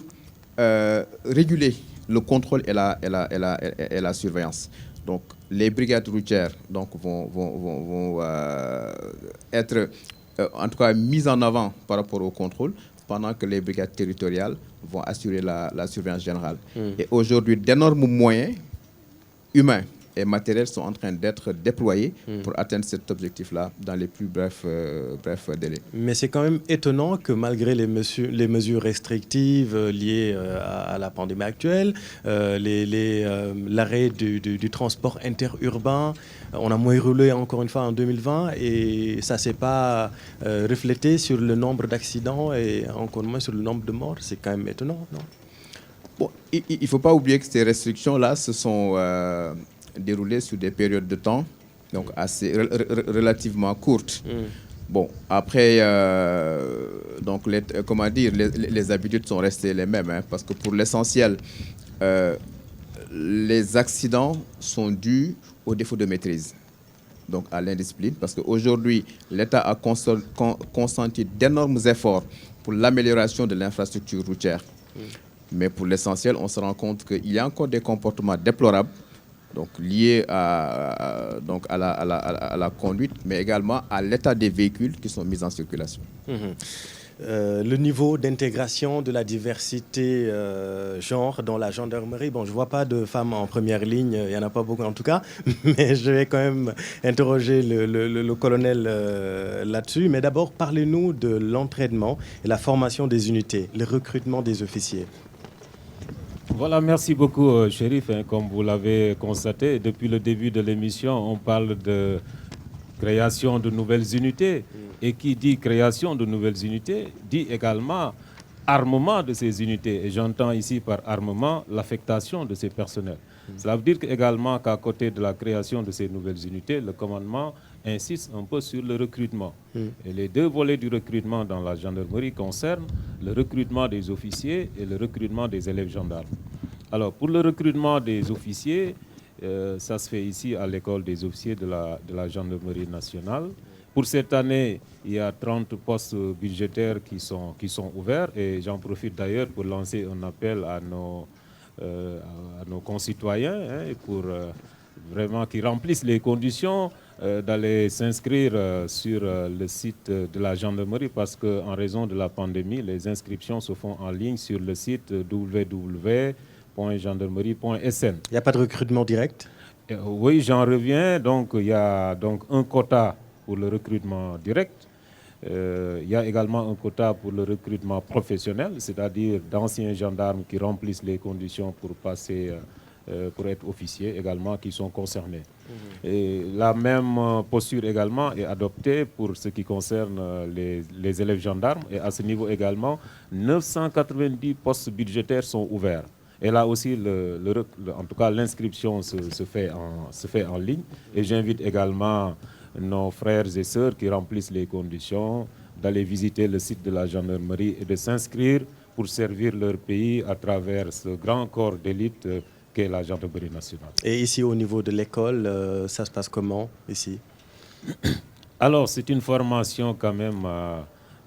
réguler le contrôle et la surveillance. Donc, les brigades routières vont être en tout cas mises en avant par rapport au contrôle, pendant que les brigades territoriales vont assurer la surveillance générale. Et aujourd'hui, d'énormes moyens humains et matériels sont en train d'être déployés pour atteindre cet objectif-là dans les plus brefs délais. Mais c'est quand même étonnant que malgré les mesures restrictives liées à la pandémie actuelle, l'arrêt du transport interurbain, on a moins roulé encore une fois en 2020 et ça ne s'est pas reflété sur le nombre d'accidents et encore moins sur le nombre de morts. C'est quand même étonnant, non? Bon, il ne faut pas oublier que ces restrictions-là se sont déroulées sur des périodes de temps donc assez relativement courtes. Bon, après, donc les habitudes sont restées les mêmes, parce que pour l'essentiel, les accidents sont dus au défaut de maîtrise, donc à l'indiscipline, parce qu'aujourd'hui, l'État a consenti d'énormes efforts pour l'amélioration de l'infrastructure routière. Mais pour l'essentiel, on se rend compte qu'il y a encore des comportements déplorables, donc liés à la conduite, mais également à l'état des véhicules qui sont mis en circulation. Le niveau d'intégration de la diversité genre dans la gendarmerie. Bon, je ne vois pas de femmes en première ligne, il n'y en a pas beaucoup en tout cas, mais je vais quand même interroger le colonel là-dessus. Mais d'abord, parlez-nous de l'entraînement et la formation des unités, le recrutement des officiers. Voilà, merci beaucoup, Chérif. Comme vous l'avez constaté, depuis le début de l'émission, on parle de création de nouvelles unités. Et qui dit création de nouvelles unités, dit également armement de ces unités. Et j'entends ici par armement l'affectation de ces personnels. Cela veut dire également qu'à côté de la création de ces nouvelles unités, le commandement insiste un peu sur le recrutement. Et les deux volets du recrutement dans la gendarmerie concernent le recrutement des officiers et le recrutement des élèves gendarmes. Alors, pour le recrutement des officiers, ça se fait ici à l'école des officiers de la gendarmerie nationale. Pour cette année, il y a 30 postes budgétaires qui sont ouverts et j'en profite d'ailleurs pour lancer un appel à nos concitoyens pour vraiment qu'ils remplissent les conditions d'aller s'inscrire sur le site de la gendarmerie parce qu'en raison de la pandémie, les inscriptions se font en ligne sur le site www.gendarmerie.sn. Il n'y a pas de recrutement direct? Oui, j'en reviens. Donc, il y a donc un quota pour le recrutement direct. Il y a également un quota pour le recrutement professionnel, c'est-à-dire d'anciens gendarmes qui remplissent les conditions pour passer, pour être officiers également, qui sont concernés. Et la même posture également est adoptée pour ce qui concerne les élèves gendarmes. Et à ce niveau également, 990 postes budgétaires sont ouverts. Et là aussi, en tout cas, l'inscription se fait en ligne. Et j'invite également nos frères et sœurs qui remplissent les conditions d'aller visiter le site de la gendarmerie et de s'inscrire pour servir leur pays à travers ce grand corps d'élite qu'est la gendarmerie nationale. Et ici, au niveau de l'école, ça se passe comment ici? Alors, c'est une formation quand même,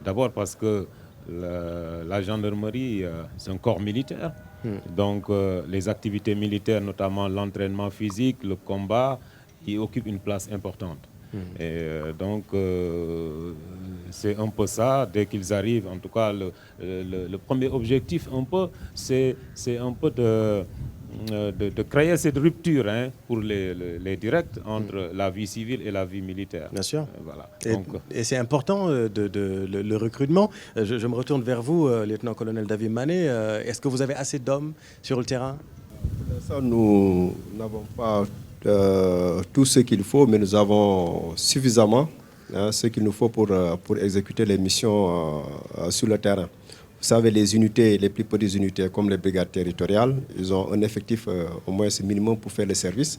d'abord parce que la gendarmerie, c'est un corps militaire. Donc, les activités militaires, notamment l'entraînement physique, le combat, y occupent une place importante. Et donc, c'est un peu ça, dès qu'ils arrivent, en tout cas, le premier objectif, un peu, c'est un peu de créer cette rupture pour les directs entre la vie civile et la vie militaire. Bien sûr. Voilà. Et c'est important le recrutement. Je me retourne vers vous, lieutenant-colonel David Mané. Est-ce que vous avez assez d'hommes sur le terrain? Ça, nous n'avons pas tout ce qu'il faut, mais nous avons suffisamment ce qu'il nous faut pour exécuter les missions sur le terrain. Vous savez, les unités, les plus petites unités comme les brigades territoriales, ils ont un effectif au moins minimum pour faire le service.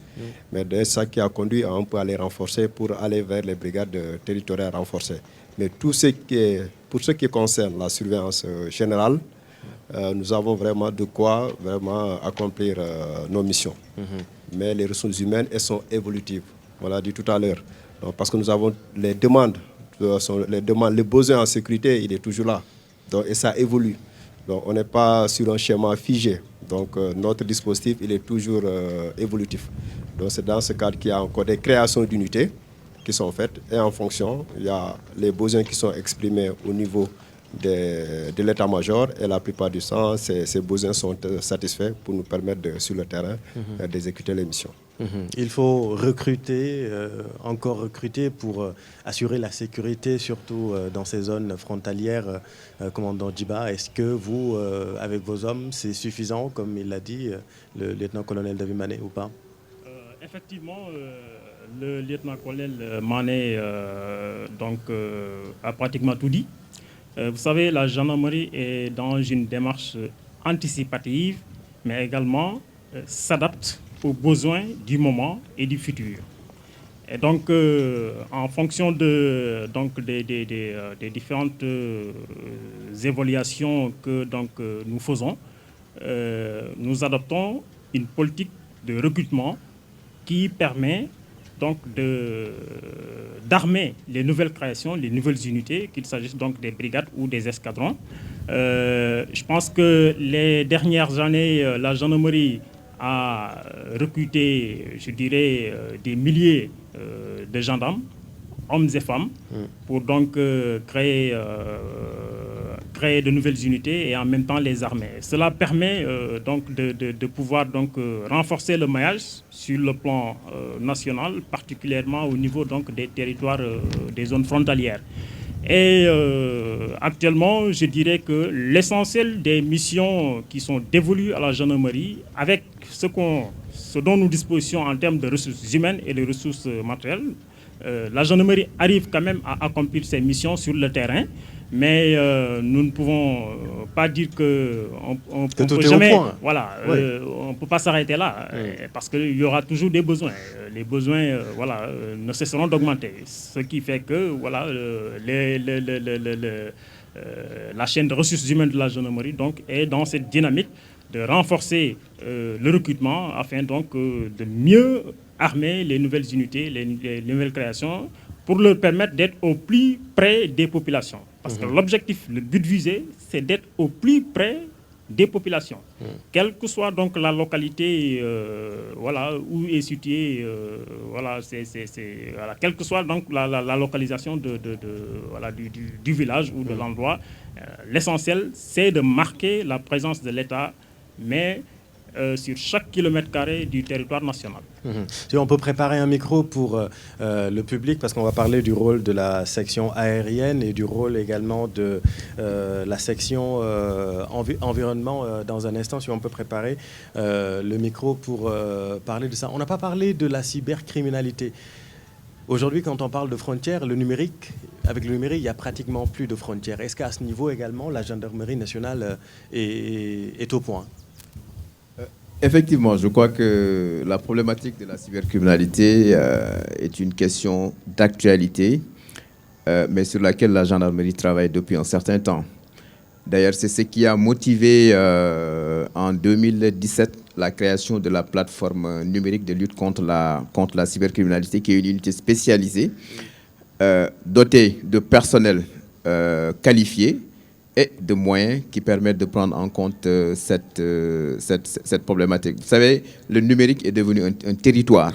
Mais c'est ça qui a conduit à un peu à les renforcer pour aller vers les brigades territoriales renforcées. Mais pour ce qui concerne la surveillance générale, nous avons vraiment de quoi vraiment accomplir nos missions. Mais les ressources humaines, elles sont évolutives. On l'a dit tout à l'heure. Parce que nous avons les demandes, les besoins en sécurité, il est toujours là. Donc, et ça évolue. Donc, on n'est pas sur un schéma figé. Donc, notre dispositif, il est toujours évolutif. Donc, c'est dans ce cadre qu'il y a encore des créations d'unités qui sont faites. Et en fonction, il y a les besoins qui sont exprimés au niveau de l'état-major. Et la plupart du temps, ces besoins sont satisfaits pour nous permettre, sur le terrain, d'exécuter les missions. Il faut recruter, encore recruter pour assurer la sécurité, surtout dans ces zones frontalières. Commandant Djiba, est-ce que vous, avec vos hommes, c'est suffisant, comme il l'a dit, le lieutenant-colonel David Mané, ou pas? Effectivement, le lieutenant-colonel Mané a pratiquement tout dit. Vous savez, la gendarmerie est dans une démarche anticipative, mais également s'adapte aux besoins du moment et du futur. Et donc, en fonction des différentes évaluations que nous faisons, nous adoptons une politique de recrutement qui permet donc d'armer les nouvelles créations, les nouvelles unités, qu'il s'agisse donc des brigades ou des escadrons. Je pense que les dernières années, la gendarmerie a recruté, je dirais, des milliers de gendarmes, hommes et femmes, pour donc créer de nouvelles unités et en même temps les armer. Cela permet donc de pouvoir donc renforcer le maillage sur le plan national, particulièrement au niveau donc des territoires, des zones frontalières. Et actuellement, je dirais que l'essentiel des missions qui sont dévolues à la gendarmerie, avec ce dont nous disposons en termes de ressources humaines et de ressources matérielles, la gendarmerie arrive quand même à accomplir ses missions sur le terrain, mais nous ne pouvons pas dire qu'on ne peut jamais, on peut pas s'arrêter là, parce qu'il y aura toujours des besoins. Les besoins, ne cesseront d'augmenter, ce qui fait que la chaîne de ressources humaines de la gendarmerie donc est dans cette dynamique de renforcer le recrutement afin donc de mieux armer les nouvelles unités, les nouvelles créations, pour leur permettre d'être au plus près des populations. Parce que l'objectif, le but visé, c'est d'être au plus près des populations. Quelle que soit donc la localité où est située, quelle que soit donc la localisation du village ou de l'endroit, l'essentiel, c'est de marquer la présence de l'État, mais sur chaque kilomètre carré du territoire national. Si on peut préparer un micro pour le public, parce qu'on va parler du rôle de la section aérienne et du rôle également de la section environnement dans un instant. Si on peut préparer le micro pour parler de ça. On n'a pas parlé de la cybercriminalité. Aujourd'hui, quand on parle de frontières, le numérique, avec le numérique, il n'y a pratiquement plus de frontières. Est-ce qu'à ce niveau également, la gendarmerie nationale est au point? Effectivement, je crois que la problématique de la cybercriminalité est une question d'actualité, mais sur laquelle la gendarmerie travaille depuis un certain temps. D'ailleurs, c'est ce qui a motivé en 2017 la création de la plateforme numérique de lutte contre la cybercriminalité, qui est une unité spécialisée, dotée de personnel qualifié et de moyens qui permettent de prendre en compte cette problématique. Vous savez, le numérique est devenu un territoire.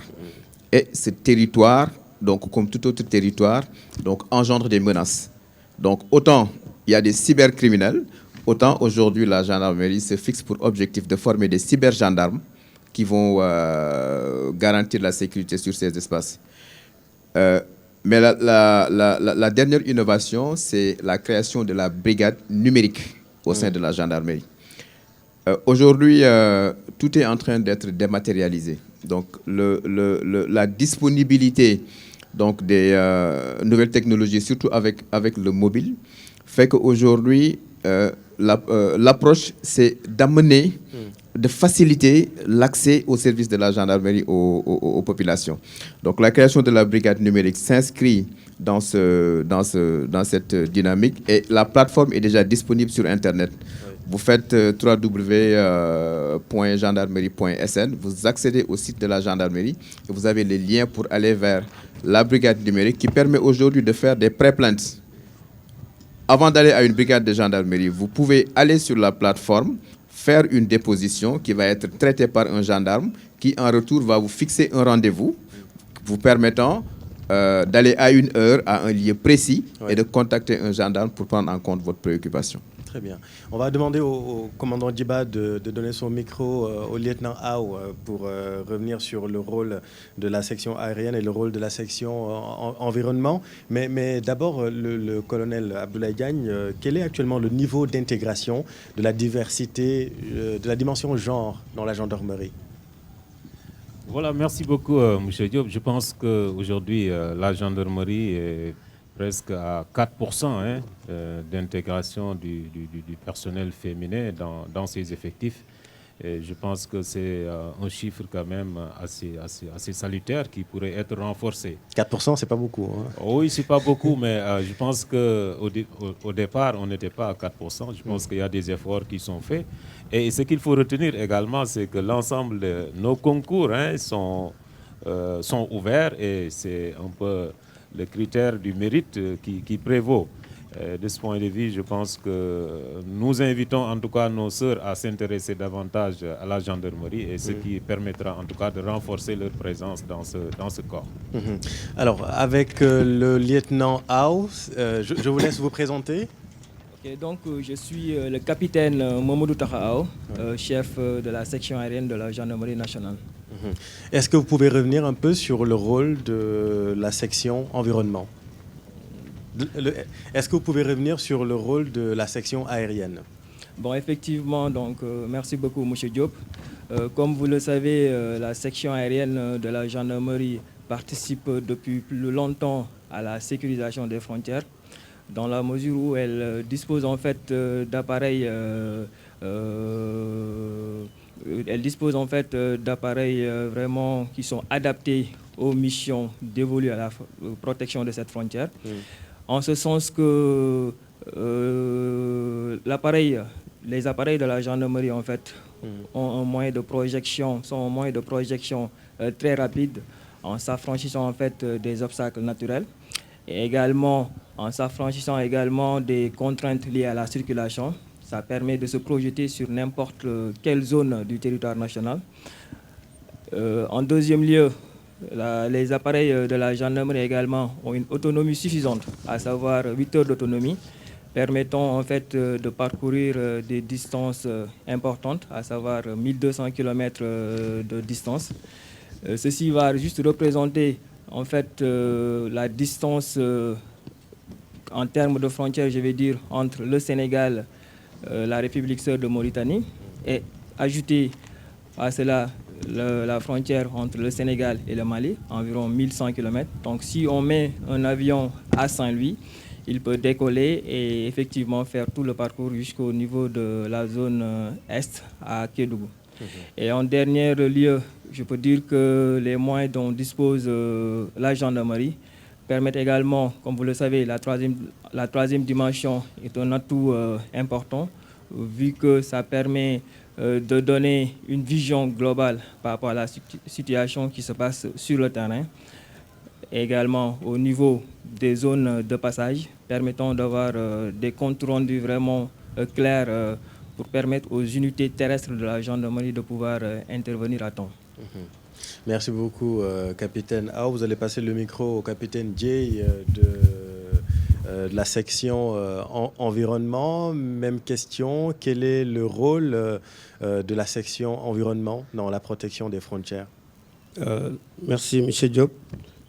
Et ce territoire, donc, comme tout autre territoire, donc, engendre des menaces. Donc, autant il y a des cybercriminels, autant aujourd'hui la gendarmerie se fixe pour objectif de former des cybergendarmes qui vont garantir la sécurité sur ces espaces. Mais la dernière innovation, c'est la création de la brigade numérique au sein de la gendarmerie. Aujourd'hui, tout est en train d'être dématérialisé. Donc, la disponibilité donc, des nouvelles technologies, surtout avec le mobile, fait qu'aujourd'hui, l'approche, c'est d'amener, de faciliter l'accès aux services de la gendarmerie aux populations. Donc la création de la brigade numérique s'inscrit dans cette dynamique et la plateforme est déjà disponible sur Internet. Vous faites www.gendarmerie.sn, vous accédez au site de la gendarmerie et vous avez les liens pour aller vers la brigade numérique qui permet aujourd'hui de faire des pré-plaintes. Avant d'aller à une brigade de gendarmerie, vous pouvez aller sur la plateforme, faire une déposition qui va être traitée par un gendarme qui, en retour, va vous fixer un rendez-vous vous permettant d'aller à une heure, à un lieu précis et de contacter un gendarme pour prendre en compte votre préoccupation. Très bien. On va demander au commandant Djiba de donner son micro au lieutenant Aou pour revenir sur le rôle de la section aérienne et le rôle de la section environnement. Mais d'abord, le colonel Abdoulaye Diagne, quel est actuellement le niveau d'intégration de la diversité, de la dimension genre dans la gendarmerie? Voilà, merci beaucoup, M. Diop. Je pense qu'aujourd'hui, la gendarmerie est presque à 4% d'intégration du personnel féminin dans ses effectifs. Et je pense que c'est un chiffre quand même assez salutaire qui pourrait être renforcé. 4%, c'est pas beaucoup. Hein. Oui, c'est pas beaucoup, mais je pense qu'au départ, on n'était pas à 4%. Je pense qu'il y a des efforts qui sont faits. Et ce qu'il faut retenir également, c'est que l'ensemble de nos concours sont ouverts et c'est un peu le critère du mérite qui prévaut. De ce point de vue, je pense que nous invitons en tout cas nos sœurs à s'intéresser davantage à la gendarmerie et ce qui permettra en tout cas de renforcer leur présence dans ce corps. Alors, avec le lieutenant Aou, je vous laisse vous présenter. Okay, donc, je suis le capitaine Mamadou Tahaou, chef de la section aérienne de la gendarmerie nationale. Est-ce que vous pouvez revenir un peu sur le rôle de la section environnement? Est-ce que vous pouvez revenir sur le rôle de la section aérienne? Bon, effectivement, donc, merci beaucoup, M. Diop. Comme vous le savez, la section aérienne de la gendarmerie participe depuis plus longtemps à la sécurisation des frontières, dans la mesure où elle dispose en fait d'appareils vraiment qui sont adaptés aux missions dévolues à la protection de cette frontière. En ce sens que les appareils de la gendarmerie en fait ont un moyen de projection, sont un moyen de projection très rapide en s'affranchissant en fait des obstacles naturels et également en s'affranchissant également des contraintes liées à la circulation. Ça permet de se projeter sur n'importe quelle zone du territoire national. En deuxième lieu, les appareils de la gendarmerie également ont une autonomie suffisante, à savoir 8 heures d'autonomie. permettant en fait de parcourir des distances importantes, à savoir 1200 km de distance. Ceci va juste représenter en fait la distance en termes de frontières, je vais dire, entre le Sénégal, la République sœur de Mauritanie, et ajouter à cela la frontière entre le Sénégal et le Mali, environ 1100 km. Donc si on met un avion à Saint-Louis, il peut décoller et effectivement faire tout le parcours jusqu'au niveau de la zone est à Kédougou. Et en dernier lieu, je peux dire que les moyens dont dispose la gendarmerie permettent également, comme vous le savez, la troisième dimension est un atout important, vu que ça permet de donner une vision globale par rapport à la situation qui se passe sur le terrain, également au niveau des zones de passage, permettant d'avoir des comptes rendus vraiment clairs pour permettre aux unités terrestres de la gendarmerie de pouvoir intervenir à temps. Merci beaucoup, capitaine. Vous allez passer le micro au capitaine Jay de la section environnement. Même question, quel est le rôle de la section environnement dans la protection des frontières? Merci, M. Diop.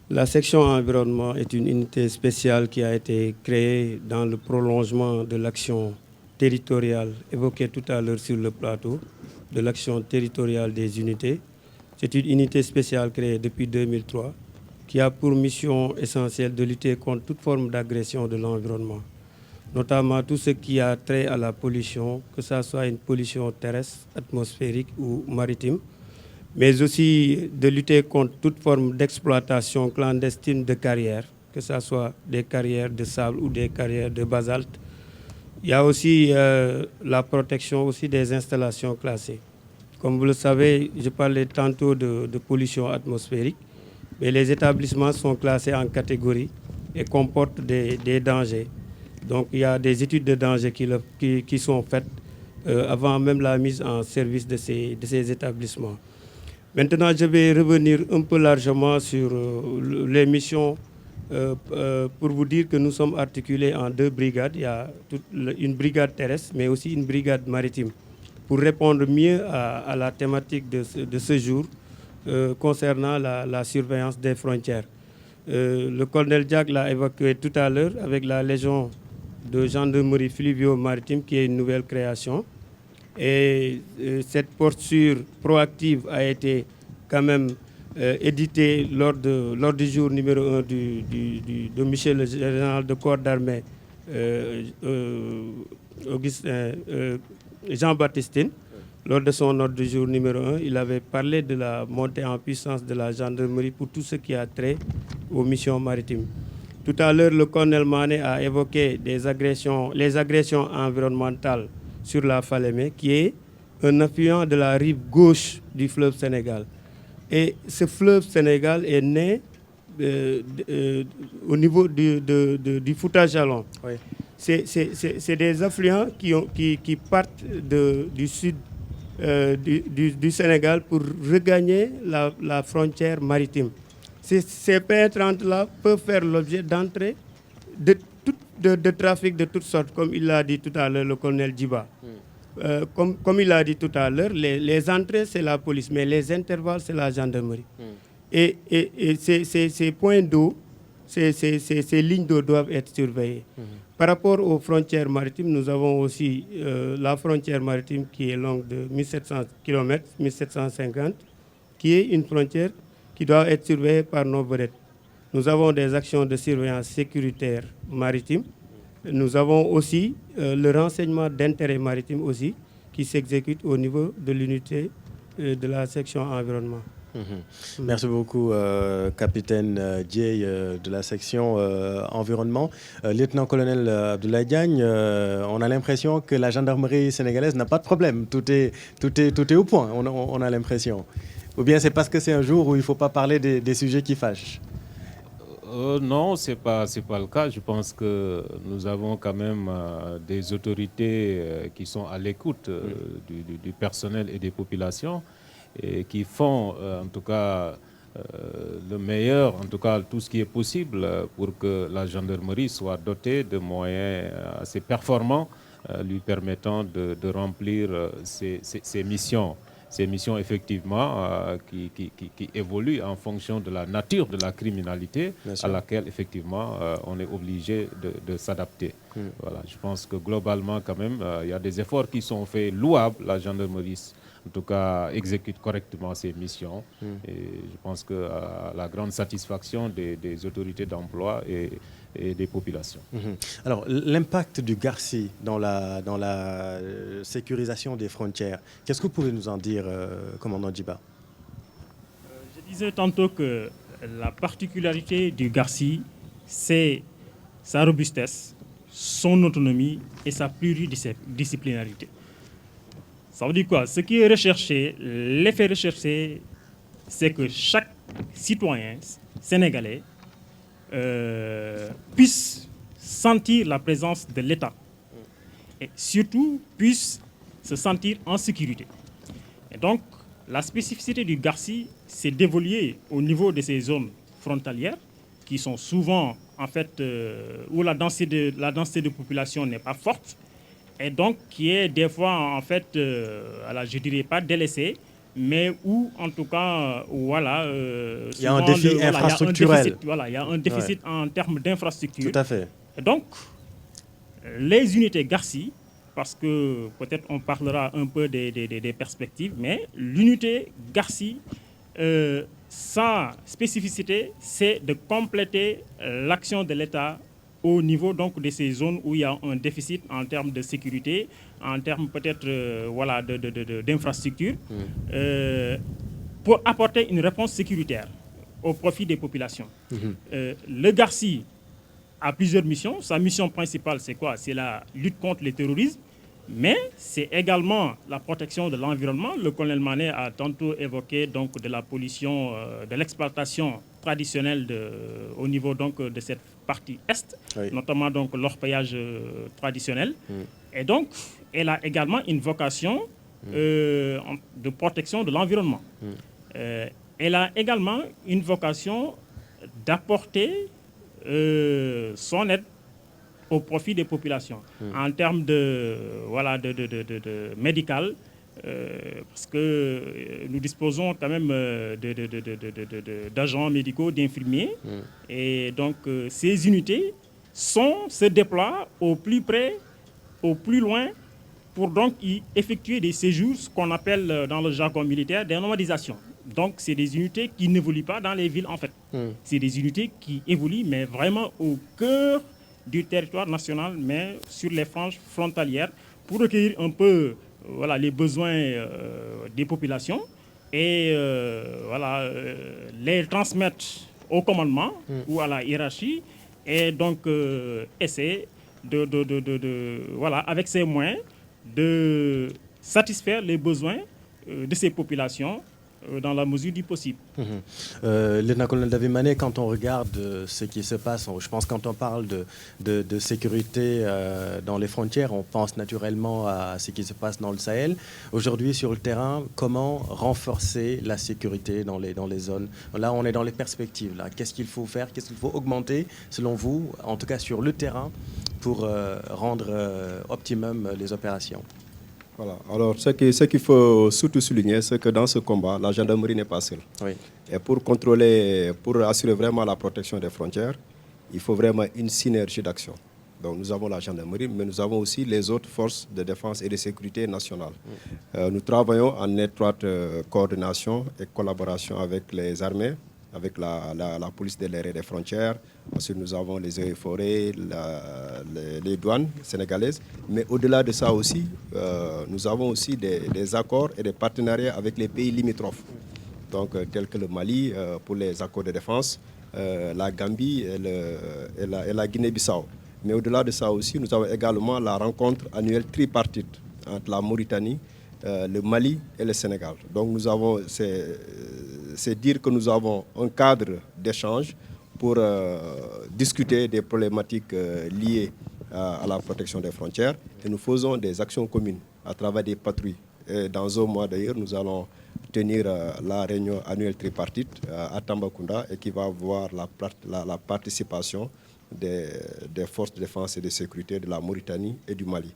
La section environnement est une unité spéciale qui a été créée dans le prolongement de l'action territoriale évoquée tout à l'heure sur le plateau, de l'action territoriale des unités. C'est une unité spéciale créée depuis 2003 qui a pour mission essentielle de lutter contre toute forme d'agression de l'environnement, notamment tout ce qui a trait à la pollution, que ce soit une pollution terrestre, atmosphérique ou maritime, mais aussi de lutter contre toute forme d'exploitation clandestine de carrières, que ce soit des carrières de sable ou des carrières de basalte. Il y a aussi la protection aussi des installations classées. Comme vous le savez, je parlais tantôt de pollution atmosphérique, mais les établissements sont classés en catégories et comportent des dangers. Donc il y a des études de danger qui sont faites avant même la mise en service de ces établissements. Maintenant, je vais revenir un peu largement sur les missions pour vous dire que nous sommes articulés en 2 brigades. Il y a une brigade terrestre, mais aussi une brigade maritime, pour répondre mieux à la thématique de ce jour concernant la surveillance des frontières. Le colonel Diack l'a évoqué tout à l'heure avec la Légion de gendarmerie fluvio-maritime qui est une nouvelle création. Et cette posture proactive a été quand même éditée lors du jour numéro 1 de Michel le général de corps d'armée Jean-Baptiste. Lors de son ordre du jour numéro 1, il avait parlé de la montée en puissance de la gendarmerie pour tout ce qui a trait aux missions maritimes. Tout à l'heure, le colonel Mané a évoqué les agressions environnementales sur la Falémé, qui est un affluent de la rive gauche du fleuve Sénégal. Et ce fleuve Sénégal est né au niveau du Fouta Jalon. Oui. C'est des affluents qui partent du sud du Sénégal pour regagner la frontière maritime. Ces pénétrantes-là peuvent faire l'objet d'entrées de trafic de toutes sortes, comme il l'a dit tout à l'heure le colonel Djiba. Comme il l'a dit tout à l'heure, les entrées, c'est la police, mais les intervalles, c'est la gendarmerie. Et ces points d'eau, ces lignes d'eau doivent être surveillées. Par rapport aux frontières maritimes, nous avons aussi la frontière maritime qui est longue de 1700 km, 1750, qui est une frontière qui doit être surveillée par nos vedettes. Nous avons des actions de surveillance sécuritaire maritime. Nous avons aussi le renseignement d'intérêt maritime aussi, qui s'exécute au niveau de l'unité de la section environnement. Merci beaucoup, capitaine Dieye de la section environnement. Lieutenant-colonel Abdoulaye Diagne, on a l'impression que la gendarmerie sénégalaise n'a pas de problème. Tout est au point, on a l'impression. Ou bien c'est parce que c'est un jour où il ne faut pas parler des sujets qui fâchent? Non, ce n'est pas le cas. Je pense que nous avons quand même des autorités qui sont à l'écoute du personnel et des populations et qui font en tout cas le meilleur, en tout cas tout ce qui est possible pour que la gendarmerie soit dotée de moyens assez performants lui permettant de remplir ses missions. Ces missions, effectivement, qui évoluent en fonction de la nature de la criminalité à laquelle, effectivement, on est obligé de s'adapter. Voilà, je pense que globalement, quand même, il y a des efforts qui sont faits louables. La gendarmerie, en tout cas, exécute correctement ses missions. Et je pense que la grande satisfaction des autorités d'emploi et des populations. Alors, l'impact du GARCI dans la sécurisation des frontières, qu'est-ce que vous pouvez nous en dire, commandant Djiba? Je disais tantôt que la particularité du GARCI, c'est sa robustesse, son autonomie et sa pluridisciplinarité. Ça veut dire quoi? Ce qui est recherché, l'effet recherché, c'est que chaque citoyen sénégalais puisse sentir la présence de l'État et surtout puisse se sentir en sécurité. Et donc, la spécificité du GARCI, c'est d'évoluer au niveau de ces zones frontalières qui sont souvent, en fait, où la densité de population n'est pas forte et donc qui est des fois, en fait, je dirais pas délaissée, mais où, en tout cas, voilà... il y a un défi infrastructurel. Il y a un déficit en termes d'infrastructure. Tout à fait. Et donc, les unités GARCI, parce que peut-être on parlera un peu des perspectives, mais l'unité GARCI, sa spécificité, c'est de compléter l'action de l'État au niveau donc de ces zones où il y a un déficit en termes de sécurité, en termes peut-être d'infrastructure, pour apporter une réponse sécuritaire au profit des populations. Le GARCI a plusieurs missions. Sa mission principale, c'est quoi? C'est la lutte contre le terrorisme, mais c'est également la protection de l'environnement. Le colonel Mané a tantôt évoqué donc de la pollution, de l'exploitation traditionnelle au niveau donc de cette partie est, notamment donc l'orpaillage traditionnel. Et donc, elle a également une vocation de protection de l'environnement. Elle a également une vocation d'apporter son aide au profit des populations en termes de médical, parce que nous disposons quand même d'agents médicaux, d'infirmiers, et donc ces unités se déploient au plus près, au plus loin, pour donc y effectuer des séjours, ce qu'on appelle dans le jargon militaire des nomadisations. Donc, c'est des unités qui n'évoluent pas dans les villes, en fait. C'est des unités qui évoluent, mais vraiment au cœur du territoire national, mais sur les franges frontalières, pour recueillir un peu les besoins des populations et les transmettre au commandement ou à la hiérarchie, et donc essayer avec ces moyens, de satisfaire les besoins de ces populations dans la mesure du possible. Lieutenant-colonel David Mané, quand on regarde ce qui se passe, je pense quand on parle de sécurité dans les frontières, on pense naturellement à ce qui se passe dans le Sahel. Aujourd'hui, sur le terrain, comment renforcer la sécurité dans les zones? Là, on est dans les perspectives. Qu'est-ce qu'il faut faire? Qu'est-ce qu'il faut augmenter, selon vous, en tout cas sur le terrain, pour rendre optimum les opérations? Voilà. Alors, ce qu'il faut surtout souligner, c'est que dans ce combat, la gendarmerie n'est pas seule. Et pour assurer vraiment la protection des frontières, il faut vraiment une synergie d'action. Donc, nous avons la gendarmerie, mais nous avons aussi les autres forces de défense et de sécurité nationales. Nous travaillons en étroite coordination et collaboration avec les armées, avec la police de l'air et des frontières. Ensuite, nous avons les eaux et forêts, les douanes sénégalaises. Mais au-delà de ça aussi, nous avons aussi des accords et des partenariats avec les pays limitrophes. Donc, tels que le Mali pour les accords de défense, la Gambie et la Guinée-Bissau. Mais au-delà de ça aussi, nous avons également la rencontre annuelle tripartite entre la Mauritanie, le Mali et le Sénégal. Donc, c'est dire que nous avons un cadre d'échange pour discuter des problématiques liées à la protection des frontières. Et nous faisons des actions communes à travers des patrouilles. Et dans un mois d'ailleurs, nous allons tenir la réunion annuelle tripartite à Tambacounda et qui va voir la participation des forces de défense et de sécurité de la Mauritanie et du Mali.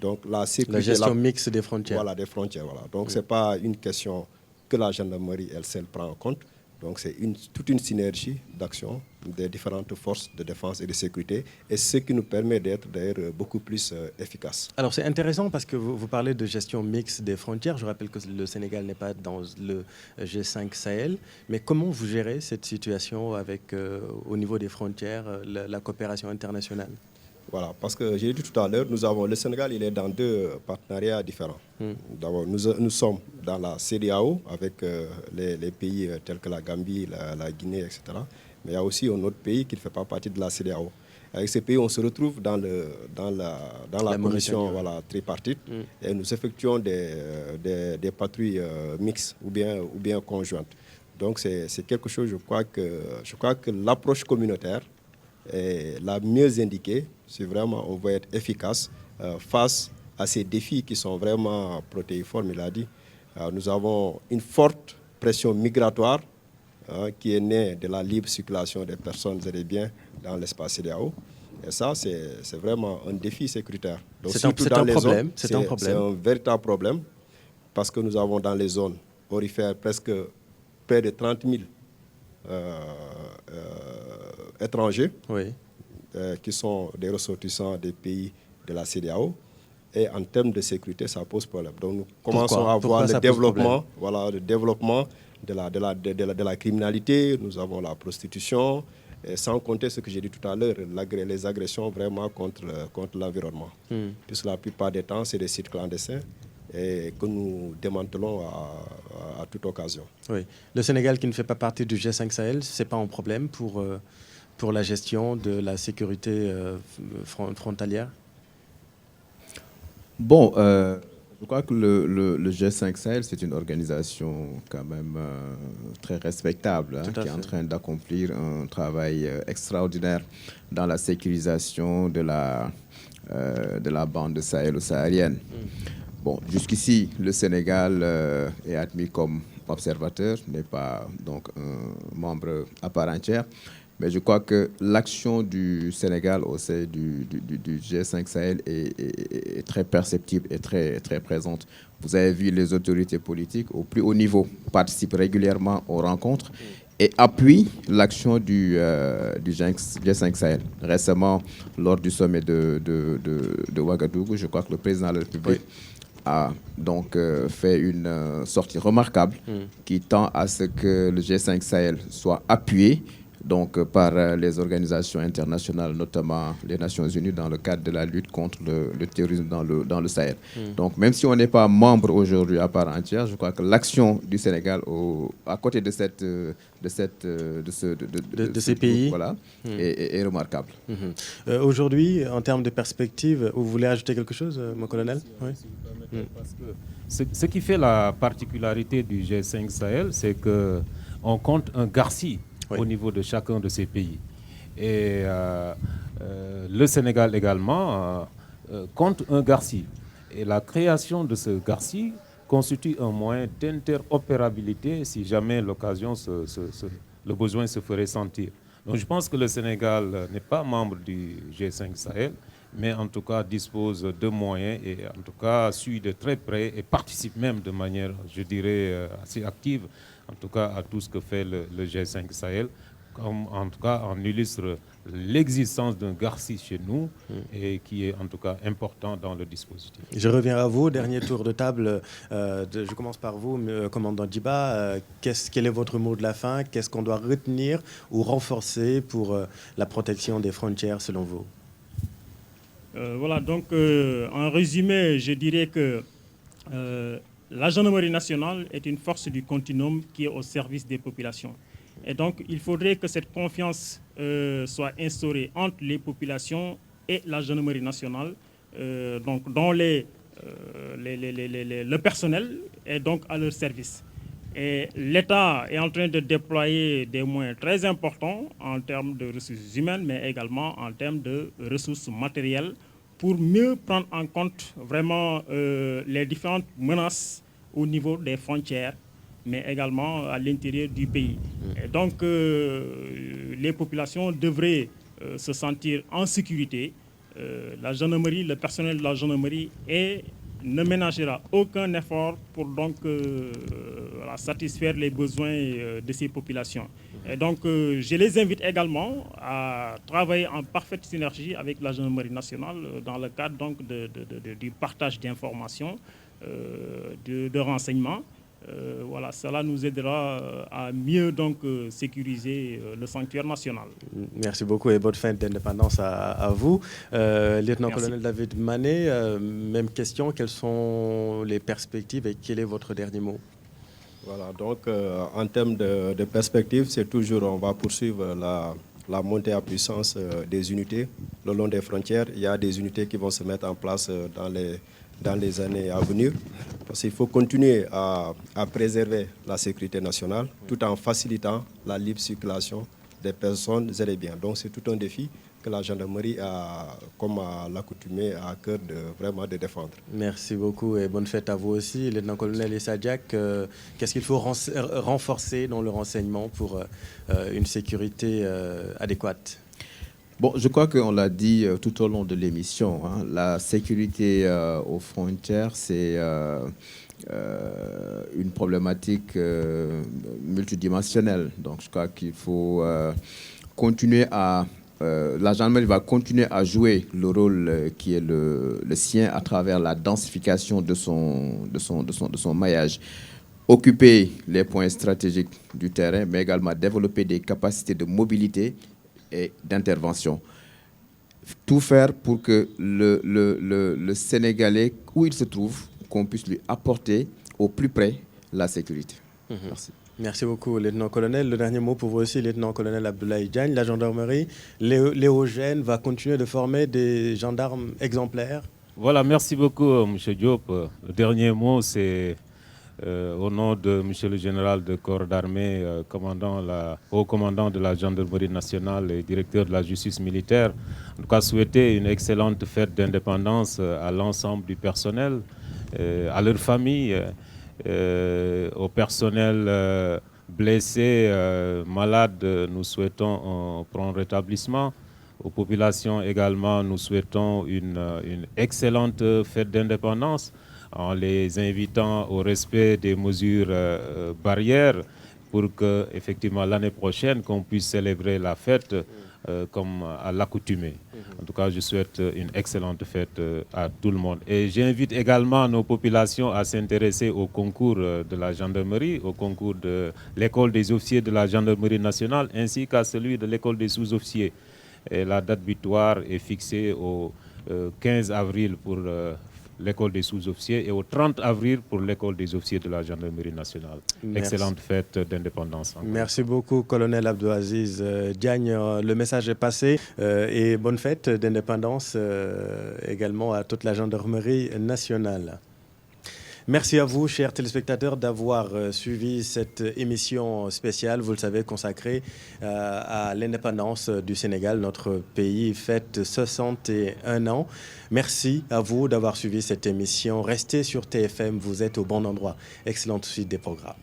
Donc la gestion mixte des frontières. Voilà, des frontières. Voilà. Donc ce n'est pas une question que la gendarmerie elle seule prend en compte. Donc c'est toute une synergie d'action des différentes forces de défense et de sécurité et ce qui nous permet d'être d'ailleurs beaucoup plus efficaces. Alors c'est intéressant parce que vous parlez de gestion mixte des frontières. Je rappelle que le Sénégal n'est pas dans le G5 Sahel. Mais comment vous gérez cette situation avec, au niveau des frontières, la coopération internationale? Voilà, parce que j'ai dit tout à l'heure, le Sénégal il est dans deux partenariats différents. D'abord, nous sommes dans la CEDEAO avec les pays tels que la Gambie, la Guinée, etc. Mais il y a aussi un autre pays qui ne fait pas partie de la CEDEAO. Avec ces pays, on se retrouve dans la commission tripartite et nous effectuons des patrouilles mixtes ou bien conjointes. Donc c'est quelque chose, je crois que l'approche communautaire est la mieux indiquée si vraiment on veut être efficace face à ces défis qui sont vraiment protéiformes, il a dit. Nous avons une forte pression migratoire qui est née de la libre circulation des personnes et des biens dans l'espace CEDEAO. Et ça, c'est vraiment un défi sécuritaire. C'est un problème. C'est un véritable problème parce que nous avons dans les zones aurifères près de 30 000 étrangers qui sont des ressortissants des pays de la CEDEAO. Et en termes de sécurité, ça pose problème. Donc nous commençons à voir le développement de la criminalité. Nous avons la prostitution, et sans compter ce que j'ai dit tout à l'heure, les agressions vraiment contre l'environnement. Puisque la plupart des temps, c'est des sites clandestins et que nous démantelons à toute occasion. Oui. Le Sénégal qui ne fait pas partie du G5 Sahel, ce n'est pas un problème pour la gestion de la sécurité frontalière? Bon, je crois que le G5 Sahel, c'est une organisation quand même très respectable, qui est en train d'accomplir un travail extraordinaire dans la sécurisation de la bande sahélo-saharienne. Bon, jusqu'ici, le Sénégal est admis comme observateur, n'est pas donc un membre à part entière. Mais je crois que l'action du Sénégal au sein du G5 Sahel est très perceptible et très, très présente. Vous avez vu les autorités politiques au plus haut niveau participent régulièrement aux rencontres et appuient l'action du G5 Sahel. Récemment, lors du sommet de Ouagadougou, je crois que le président de la République a donc fait une sortie remarquable qui tend à ce que le G5 Sahel soit appuyé donc, par les organisations internationales, notamment les Nations Unies, dans le cadre de la lutte contre le terrorisme dans le Sahel. Donc, même si on n'est pas membre aujourd'hui à part entière, je crois que l'action du Sénégal à côté de ces pays est remarquable. Aujourd'hui, en termes de perspective, vous voulez ajouter quelque chose, mon colonel? Oui. Parce que ce qui fait la particularité du G5 Sahel, c'est qu'on compte un GARCI au niveau de chacun de ces pays. Et le Sénégal également compte un GARCI. Et la création de ce GARCI constitue un moyen d'interopérabilité si jamais le besoin se ferait sentir. Donc je pense que le Sénégal n'est pas membre du G5 Sahel, mais en tout cas dispose de moyens et en tout cas suit de très près et participe même de manière, je dirais, assez active en tout cas à tout ce que fait le G5 Sahel, comme en tout cas en illustre l'existence d'un GARCI chez nous et qui est en tout cas important dans le dispositif. Je reviens à vous, dernier tour de table. Je commence par vous, commandant Djiba. Quel est votre mot de la fin? Qu'est-ce qu'on doit retenir ou renforcer pour la protection des frontières selon vous? Voilà, donc en résumé, je dirais que la gendarmerie nationale est une force du continuum qui est au service des populations. Et donc, il faudrait que cette confiance soit instaurée entre les populations et la gendarmerie nationale, donc dont le personnel est donc à leur service. Et l'État est en train de déployer des moyens très importants en termes de ressources humaines, mais également en termes de ressources matérielles, pour mieux prendre en compte vraiment les différentes menaces au niveau des frontières, mais également à l'intérieur du pays. Et donc, les populations devraient se sentir en sécurité. La gendarmerie, le personnel de la gendarmerie ne ménagera aucun effort pour donc satisfaire les besoins de ces populations. Et donc, je les invite également à travailler en parfaite synergie avec la gendarmerie nationale dans le cadre donc du partage d'informations, de renseignements. Voilà, cela nous aidera à mieux donc sécuriser le sanctuaire national. Merci beaucoup et bonne fête d'indépendance à vous. Lieutenant-colonel David Mané, même question, quelles sont les perspectives et quel est votre dernier mot? Voilà, donc en termes de perspectives, c'est toujours, on va poursuivre la montée à puissance des unités le long des frontières. Il y a des unités qui vont se mettre en place dans les années à venir. Parce qu'il faut continuer à préserver la sécurité nationale tout en facilitant la libre circulation des personnes et des biens. Donc c'est tout un défi que la gendarmerie a, comme à l'accoutumée, à cœur vraiment de défendre. Merci beaucoup et bonne fête à vous aussi. Lieutenant-colonel Issa Diack, qu'est-ce qu'il faut renforcer dans le renseignement pour une sécurité adéquate? Bon, je crois qu'on l'a dit tout au long de l'émission. La sécurité aux frontières, c'est une problématique multidimensionnelle. Donc, je crois qu'il faut continuer à... la gendarmerie va continuer à jouer le rôle qui est le sien à travers la densification de son maillage. Occuper les points stratégiques du terrain, mais également développer des capacités de mobilité et d'intervention. Tout faire pour que le Sénégalais, où il se trouve, qu'on puisse lui apporter au plus près la sécurité. Merci. Merci beaucoup, lieutenant-colonel. Le dernier mot pour vous aussi, lieutenant-colonel Abdoulaye Diagne. La gendarmerie, Léogène va continuer de former des gendarmes exemplaires. Voilà, merci beaucoup, M. Diop. Le dernier mot, c'est au nom de M. le général de corps d'armée, haut commandant de la gendarmerie nationale et directeur de la justice militaire, en tout cas souhaiter une excellente fête d'indépendance à l'ensemble du personnel, à leurs familles, au personnel blessé, malade, nous souhaitons un prompt rétablissement. Aux populations également, nous souhaitons une excellente fête d'indépendance en les invitant au respect des mesures barrières pour que, effectivement, l'année prochaine, qu'on puisse célébrer la fête comme à l'accoutumée. En tout cas, je souhaite une excellente fête à tout le monde. Et j'invite également nos populations à s'intéresser au concours de la gendarmerie, au concours de l'école des officiers de la gendarmerie nationale, ainsi qu'à celui de l'école des sous-officiers. Et la date butoir est fixée au 15 avril pour l'école des sous-officiers et au 30 avril pour l'école des officiers de la gendarmerie nationale. Merci. Excellente fête d'indépendance. Merci beaucoup, colonel Abdouaziz Diagne. Le message est passé et bonne fête d'indépendance également à toute la gendarmerie nationale. Merci à vous, chers téléspectateurs, d'avoir suivi cette émission spéciale, vous le savez, consacrée à l'indépendance du Sénégal. Notre pays fête 61 ans. Merci à vous d'avoir suivi cette émission. Restez sur TFM, vous êtes au bon endroit. Excellente suite des programmes.